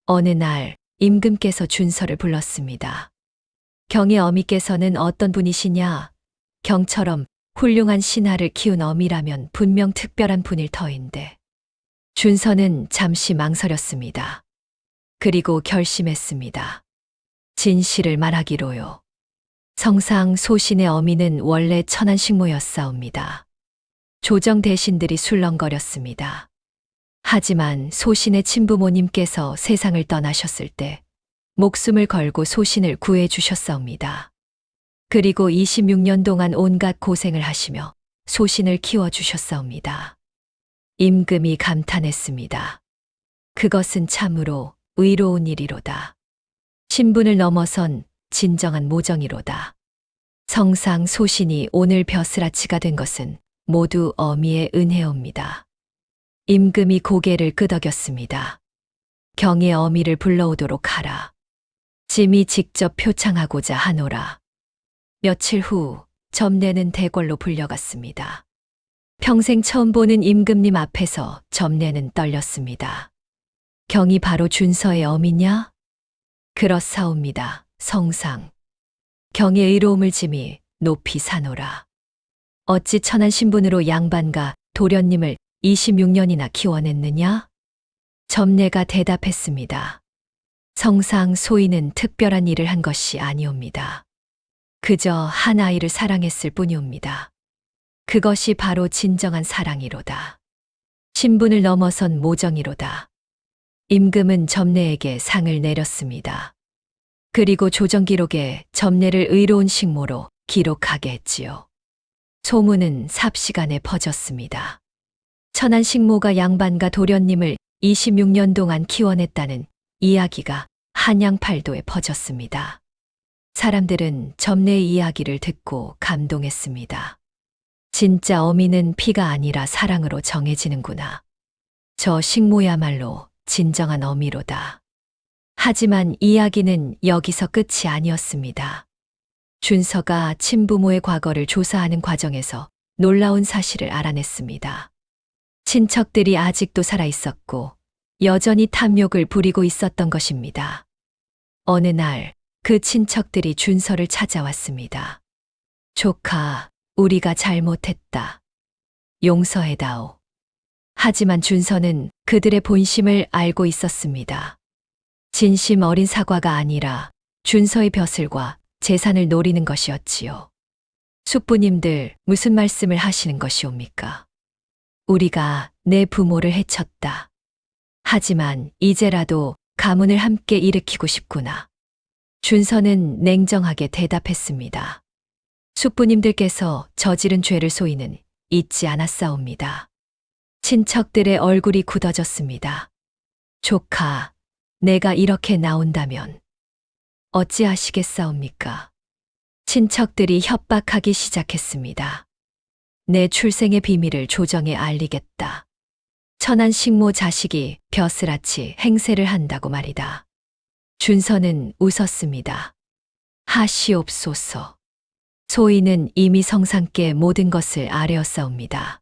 어느 날 임금께서 준서를 불렀습니다. 경의 어미께서는 어떤 분이시냐? 경처럼 훌륭한 신하를 키운 어미라면 분명 특별한 분일 터인데. 준서는 잠시 망설였습니다. 그리고 결심했습니다. 진실을 말하기로요. 성상 소신의 어미는 원래 천한 식모였사옵니다. 조정 대신들이 술렁거렸습니다. 하지만 소신의 친부모님께서 세상을 떠나셨을 때 목숨을 걸고 소신을 구해 주셨사옵니다. 그리고 26년 동안 온갖 고생을 하시며 소신을 키워주셨사옵니다. 임금이 감탄했습니다. 그것은 참으로 의로운 일이로다. 신분을 넘어선 진정한 모정이로다. 성상 소신이 오늘 벼슬아치가 된 것은 모두 어미의 은혜옵니다. 임금이 고개를 끄덕였습니다. 경의 어미를 불러오도록 하라. 짐이 직접 표창하고자 하노라. 며칠 후 점례는 대궐로 불려갔습니다. 평생 처음 보는 임금님 앞에서 점례는 떨렸습니다. 경이 바로 준서의 어미냐? 그렇사옵니다. 성상. 경의 의로움을 짐이 높이 사노라. 어찌 천한 신분으로 양반과 도련님을 26년이나 키워냈느냐? 점례가 대답했습니다. 성상 소인은 특별한 일을 한 것이 아니옵니다. 그저 한 아이를 사랑했을 뿐이옵니다. 그것이 바로 진정한 사랑이로다. 신분을 넘어선 모정이로다. 임금은 점례에게 상을 내렸습니다. 그리고 조정기록에 점례를 의로운 식모로 기록하게 했지요. 소문은 삽시간에 퍼졌습니다. 천한 식모가 양반과 도련님을 26년 동안 키워냈다는 이야기가 한양팔도에 퍼졌습니다. 사람들은 점례의 이야기를 듣고 감동했습니다. 진짜 어미는 피가 아니라 사랑으로 정해지는구나. 저 식모야말로 진정한 어미로다. 하지만 이야기는 여기서 끝이 아니었습니다. 준서가 친부모의 과거를 조사하는 과정에서 놀라운 사실을 알아냈습니다. 친척들이 아직도 살아있었고 여전히 탐욕을 부리고 있었던 것입니다. 어느 날 그 친척들이 준서를 찾아왔습니다. 조카, 우리가 잘못했다. 용서해다오. 하지만 준서는 그들의 본심을 알고 있었습니다. 진심 어린 사과가 아니라 준서의 벼슬과 재산을 노리는 것이었지요. 숙부님들, 무슨 말씀을 하시는 것이옵니까? 우리가 내 부모를 해쳤다. 하지만 이제라도 가문을 함께 일으키고 싶구나. 준서는 냉정하게 대답했습니다. 숙부님들께서 저지른 죄를 소인은 잊지 않았사옵니다. 친척들의 얼굴이 굳어졌습니다. 조카, 내가 이렇게 나온다면 어찌하시겠사옵니까? 친척들이 협박하기 시작했습니다. 내 출생의 비밀을 조정에 알리겠다. 천한 식모 자식이 벼슬아치 행세를 한다고 말이다. 준서는 웃었습니다. 하시옵소서. 소인은 이미 성상께 모든 것을 아뢰었사옵니다.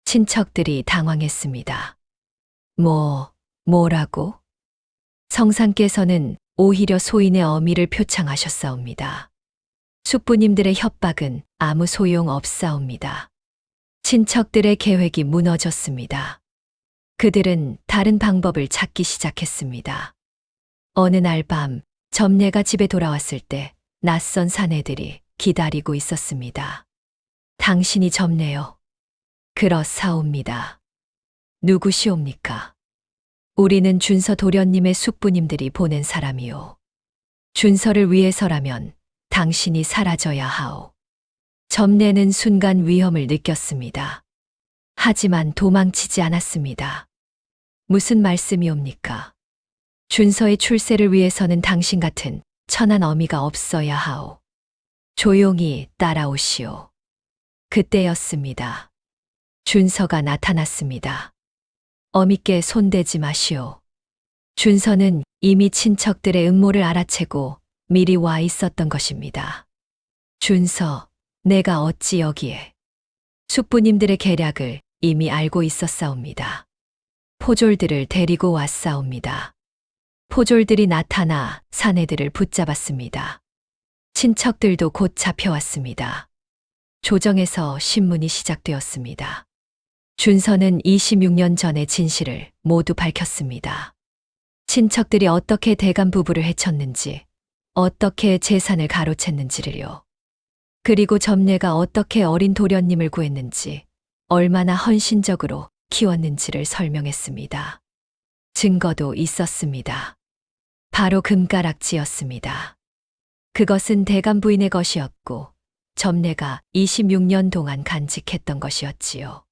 친척들이 당황했습니다. 뭐라고? 성상께서는 오히려 소인의 어미를 표창하셨사옵니다. 숙부님들의 협박은 아무 소용 없사옵니다. 친척들의 계획이 무너졌습니다. 그들은 다른 방법을 찾기 시작했습니다. 어느 날 밤 점례가 집에 돌아왔을 때 낯선 사내들이 기다리고 있었습니다. 당신이 점례요? 그렇사옵니다. 누구시옵니까? 우리는 준서 도련님의 숙부님들이 보낸 사람이요. 준서를 위해서라면 당신이 사라져야 하오. 점례는 순간 위험을 느꼈습니다. 하지만 도망치지 않았습니다. 무슨 말씀이옵니까? 준서의 출세를 위해서는 당신 같은 천한 어미가 없어야 하오. 조용히 따라오시오. 그때였습니다. 준서가 나타났습니다. 어미께 손대지 마시오. 준서는 이미 친척들의 음모를 알아채고 미리 와 있었던 것입니다. 준서, 내가 어찌 여기에? 숙부님들의 계략을 이미 알고 있었사옵니다. 포졸들을 데리고 왔사옵니다. 포졸들이 나타나 사내들을 붙잡았습니다. 친척들도 곧 잡혀왔습니다. 조정에서 신문이 시작되었습니다. 준서는 26년 전의 진실을 모두 밝혔습니다. 친척들이 어떻게 대감 부부를 해쳤는지, 어떻게 재산을 가로챘는지를요. 그리고 점례가 어떻게 어린 도련님을 구했는지, 얼마나 헌신적으로 키웠는지를 설명했습니다. 증거도 있었습니다. 바로 금가락지였습니다. 그것은 대감 부인의 것이었고 점례가 26년 동안 간직했던 것이었지요.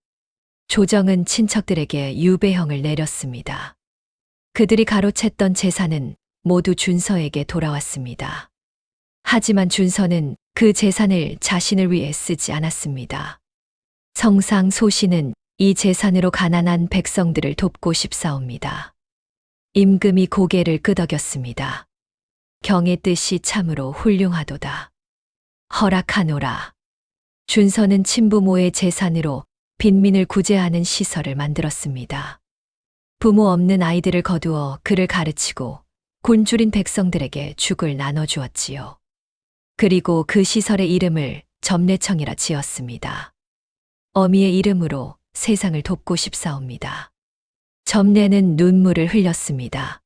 조정은 친척들에게 유배형을 내렸습니다. 그들이 가로챘던 재산은 모두 준서에게 돌아왔습니다. 하지만 준서는 그 재산을 자신을 위해 쓰지 않았습니다. 성상 소신은 이 재산으로 가난한 백성들을 돕고 싶사옵니다. 임금이 고개를 끄덕였습니다. 경의 뜻이 참으로 훌륭하도다. 허락하노라. 준서는 친부모의 재산으로 빈민을 구제하는 시설을 만들었습니다. 부모 없는 아이들을 거두어 그를 가르치고 곤줄인 백성들에게 죽을 나눠주었지요. 그리고 그 시설의 이름을 점례청이라 지었습니다. 어미의 이름으로 세상을 돕고 싶사옵니다. 점례는 눈물을 흘렸습니다.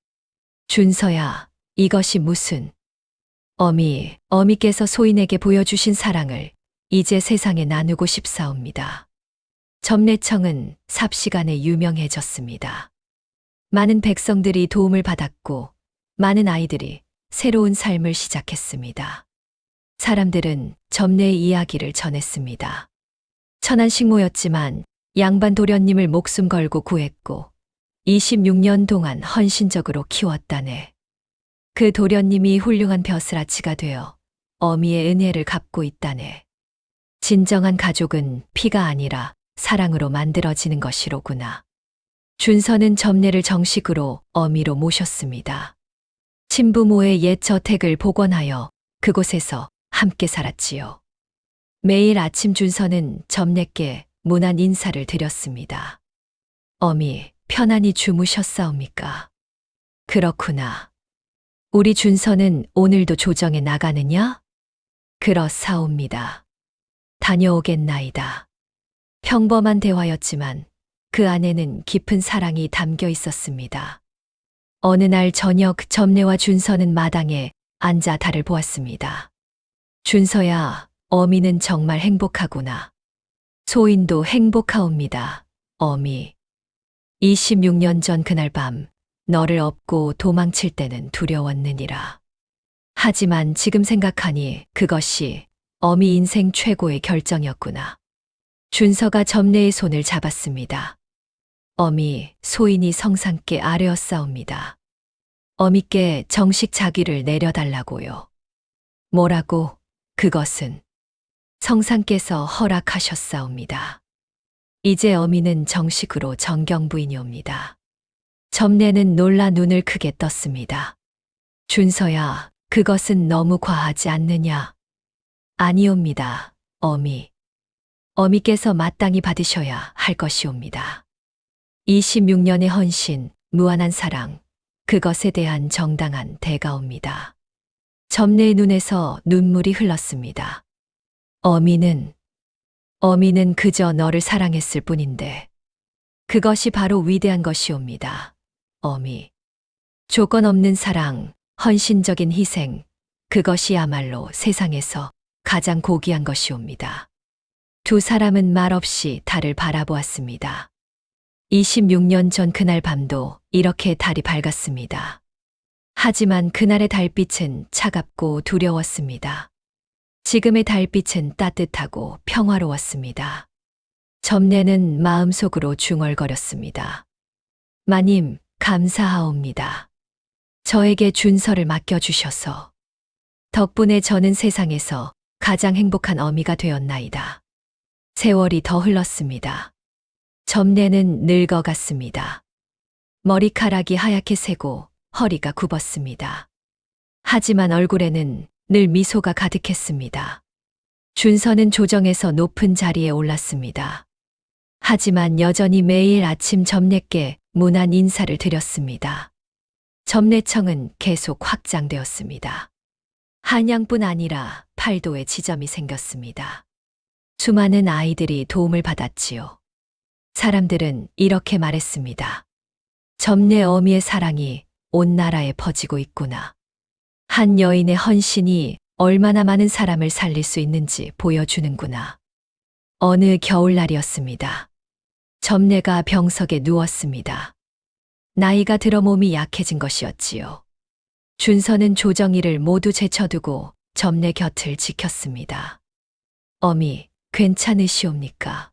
준서야, 이것이 무슨... 어미께서 소인에게 보여주신 사랑을 이제 세상에 나누고 싶사옵니다. 점례청은 삽시간에 유명해졌습니다. 많은 백성들이 도움을 받았고 많은 아이들이 새로운 삶을 시작했습니다. 사람들은 점례의 이야기를 전했습니다. 천한 식모였지만 양반 도련님을 목숨 걸고 구했고 26년 동안 헌신적으로 키웠다네. 그 도련님이 훌륭한 벼슬아치가 되어 어미의 은혜를 갚고 있다네. 진정한 가족은 피가 아니라 사랑으로 만들어지는 것이로구나. 준서는 점례를 정식으로 어미로 모셨습니다. 친부모의 옛 저택을 복원하여 그곳에서 함께 살았지요. 매일 아침 준서는 점례께 문안 인사를 드렸습니다. 어미, 편안히 주무셨사옵니까? 그렇구나. 우리 준서는 오늘도 조정에 나가느냐? 그렇사옵니다. 다녀오겠나이다. 평범한 대화였지만 그 안에는 깊은 사랑이 담겨 있었습니다. 어느 날 저녁 점례와 준서는 마당에 앉아 달을 보았습니다. 준서야, 어미는 정말 행복하구나. 소인도 행복하옵니다, 어미. 26년 전 그날 밤 너를 업고 도망칠 때는 두려웠느니라. 하지만 지금 생각하니 그것이 어미 인생 최고의 결정이었구나. 준서가 점례의 손을 잡았습니다. 어미, 소인이 성상께 아뢰었사옵니다. 어미께 정식 자귀를 내려달라고요. 뭐라고? 그것은 성상께서 허락하셨사옵니다. 이제 어미는 정식으로 정경부인이옵니다. 점례는 놀라 눈을 크게 떴습니다. 준서야, 그것은 너무 과하지 않느냐? 아니옵니다, 어미. 어미께서 마땅히 받으셔야 할 것이옵니다. 26년의 헌신, 무한한 사랑, 그것에 대한 정당한 대가옵니다. 점례의 눈에서 눈물이 흘렀습니다. 어미는 그저 너를 사랑했을 뿐인데 그것이 바로 위대한 것이옵니다. 어미. 조건 없는 사랑, 헌신적인 희생, 그것이야말로 세상에서 가장 고귀한 것이옵니다. 두 사람은 말없이 달을 바라보았습니다. 26년 전 그날 밤도 이렇게 달이 밝았습니다. 하지만 그날의 달빛은 차갑고 두려웠습니다. 지금의 달빛은 따뜻하고 평화로웠습니다. 점례는 마음속으로 중얼거렸습니다. 마님, 감사하옵니다. 저에게 준서를 맡겨주셔서. 덕분에 저는 세상에서 가장 행복한 어미가 되었나이다. 세월이 더 흘렀습니다. 점례는 늙어갔습니다. 머리카락이 하얗게 새고 허리가 굽었습니다. 하지만 얼굴에는 늘 미소가 가득했습니다. 준서는 조정에서 높은 자리에 올랐습니다. 하지만 여전히 매일 아침 점례께 문안 인사를 드렸습니다. 점례청은 계속 확장되었습니다. 한양뿐 아니라 팔도에 지점이 생겼습니다. 수많은 아이들이 도움을 받았지요. 사람들은 이렇게 말했습니다. 점례 어미의 사랑이 온 나라에 퍼지고 있구나. 한 여인의 헌신이 얼마나 많은 사람을 살릴 수 있는지 보여주는구나. 어느 겨울날이었습니다. 점례가 병석에 누웠습니다. 나이가 들어 몸이 약해진 것이었지요. 준서는 조정이를 모두 제쳐두고 점례 곁을 지켰습니다. 어미, 괜찮으시옵니까?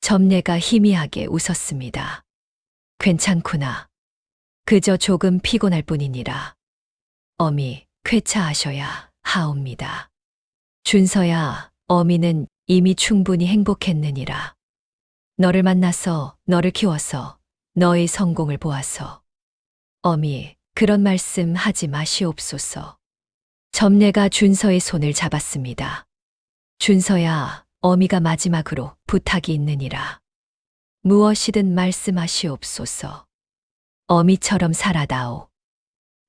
점례가 희미하게 웃었습니다. 괜찮구나. 그저 조금 피곤할 뿐이니라. 어미, 쾌차하셔야 하옵니다. 준서야, 어미는 이미 충분히 행복했느니라. 너를 만나서, 너를 키워서, 너의 성공을 보아서. 어미, 그런 말씀 하지 마시옵소서. 점례가 준서의 손을 잡았습니다. 준서야, 어미가 마지막으로 부탁이 있느니라. 무엇이든 말씀하시옵소서. 어미처럼 살아다오.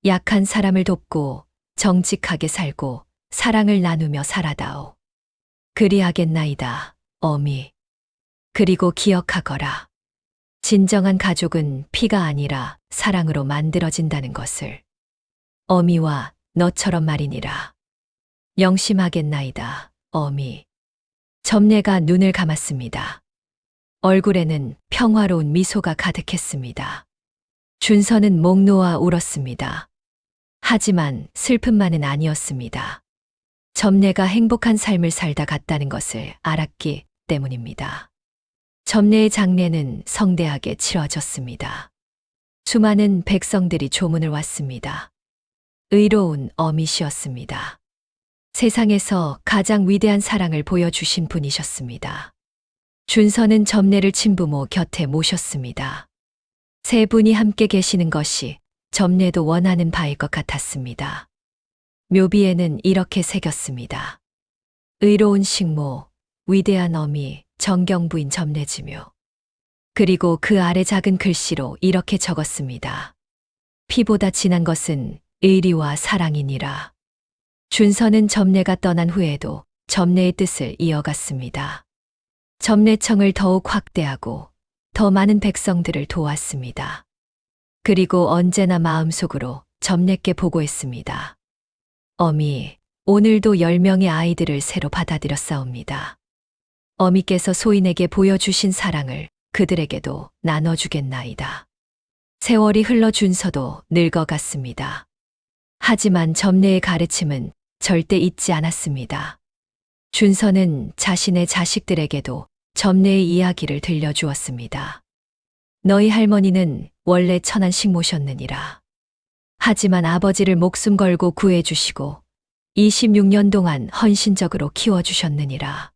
약한 사람을 돕고 정직하게 살고 사랑을 나누며 살아다오. 그리하겠나이다, 어미. 그리고 기억하거라. 진정한 가족은 피가 아니라 사랑으로 만들어진다는 것을. 어미와 너처럼 말이니라. 명심하겠나이다, 어미. 점례가 눈을 감았습니다. 얼굴에는 평화로운 미소가 가득했습니다. 준서는 목 놓아 울었습니다. 하지만 슬픔만은 아니었습니다. 점례가 행복한 삶을 살다 갔다는 것을 알았기 때문입니다. 점례의 장례는 성대하게 치러졌습니다. 수많은 백성들이 조문을 왔습니다. 의로운 어미시였습니다. 세상에서 가장 위대한 사랑을 보여주신 분이셨습니다. 준서는 점례를 친부모 곁에 모셨습니다. 세 분이 함께 계시는 것이 점례도 원하는 바일 것 같았습니다. 묘비에는 이렇게 새겼습니다. 의로운 식모, 위대한 어미, 정경부인 점례지묘. 그리고 그 아래 작은 글씨로 이렇게 적었습니다. 피보다 진한 것은 의리와 사랑이니라. 준서는 점례가 떠난 후에도 점례의 뜻을 이어갔습니다. 점례청을 더욱 확대하고 더 많은 백성들을 도왔습니다. 그리고 언제나 마음속으로 점례께 보고했습니다. 어미, 오늘도 10명의 아이들을 새로 받아들였사옵니다. 어미께서 소인에게 보여주신 사랑을 그들에게도 나눠주겠나이다. 세월이 흘러 준서도 늙어갔습니다. 하지만 점례의 가르침은 절대 잊지 않았습니다. 준서는 자신의 자식들에게도 점례의 이야기를 들려주었습니다. 너희 할머니는 원래 천한 식모셨느니라. 하지만 아버지를 목숨 걸고 구해주시고 26년 동안 헌신적으로 키워주셨느니라.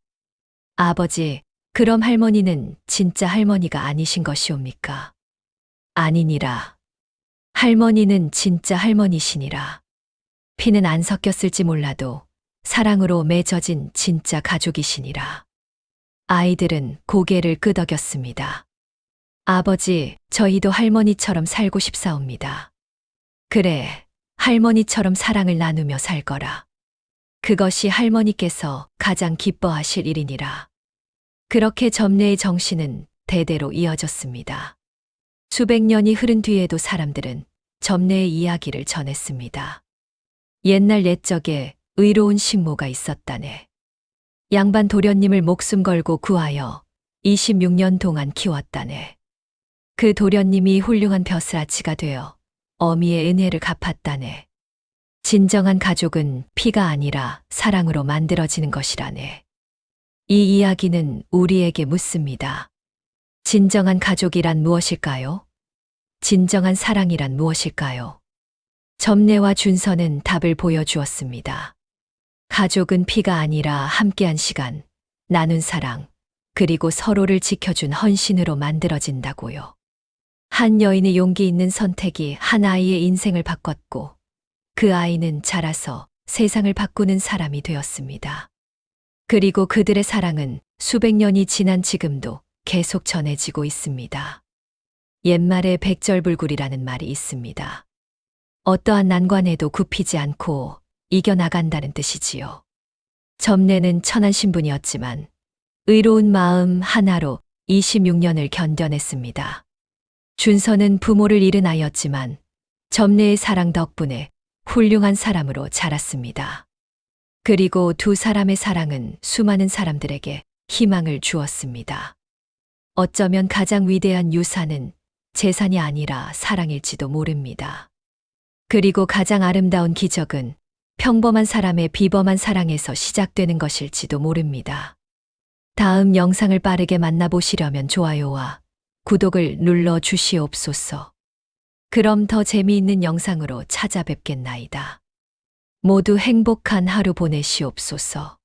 아버지, 그럼 할머니는 진짜 할머니가 아니신 것이옵니까? 아니니라. 할머니는 진짜 할머니시니라. 피는 안 섞였을지 몰라도 사랑으로 맺어진 진짜 가족이시니라. 아이들은 고개를 끄덕였습니다. 아버지, 저희도 할머니처럼 살고 싶사옵니다. 그래, 할머니처럼 사랑을 나누며 살 거라. 그것이 할머니께서 가장 기뻐하실 일이니라. 그렇게 점례의 정신은 대대로 이어졌습니다. 수백 년이 흐른 뒤에도 사람들은 점례의 이야기를 전했습니다. 옛날 옛적에 의로운 식모가 있었다네. 양반 도련님을 목숨 걸고 구하여 26년 동안 키웠다네. 그 도련님이 훌륭한 벼슬아치가 되어 어미의 은혜를 갚았다네. 진정한 가족은 피가 아니라 사랑으로 만들어지는 것이라네. 이 이야기는 우리에게 묻습니다. 진정한 가족이란 무엇일까요? 진정한 사랑이란 무엇일까요? 점례와 준서는 답을 보여주었습니다. 가족은 피가 아니라 함께한 시간, 나눈 사랑, 그리고 서로를 지켜준 헌신으로 만들어진다고요. 한 여인의 용기 있는 선택이 한 아이의 인생을 바꿨고 그 아이는 자라서 세상을 바꾸는 사람이 되었습니다. 그리고 그들의 사랑은 수백 년이 지난 지금도 계속 전해지고 있습니다. 옛말에 백절불굴이라는 말이 있습니다. 어떠한 난관에도 굽히지 않고 이겨나간다는 뜻이지요. 점례는 천한 신분이었지만 의로운 마음 하나로 26년을 견뎌냈습니다. 준서는 부모를 잃은 아이였지만 점례의 사랑 덕분에 훌륭한 사람으로 자랐습니다. 그리고 두 사람의 사랑은 수많은 사람들에게 희망을 주었습니다. 어쩌면 가장 위대한 유산은 재산이 아니라 사랑일지도 모릅니다. 그리고 가장 아름다운 기적은 평범한 사람의 비범한 사랑에서 시작되는 것일지도 모릅니다. 다음 영상을 빠르게 만나보시려면 좋아요와 구독을 눌러 주시옵소서. 그럼 더 재미있는 영상으로 찾아뵙겠나이다. 모두 행복한 하루 보내시옵소서.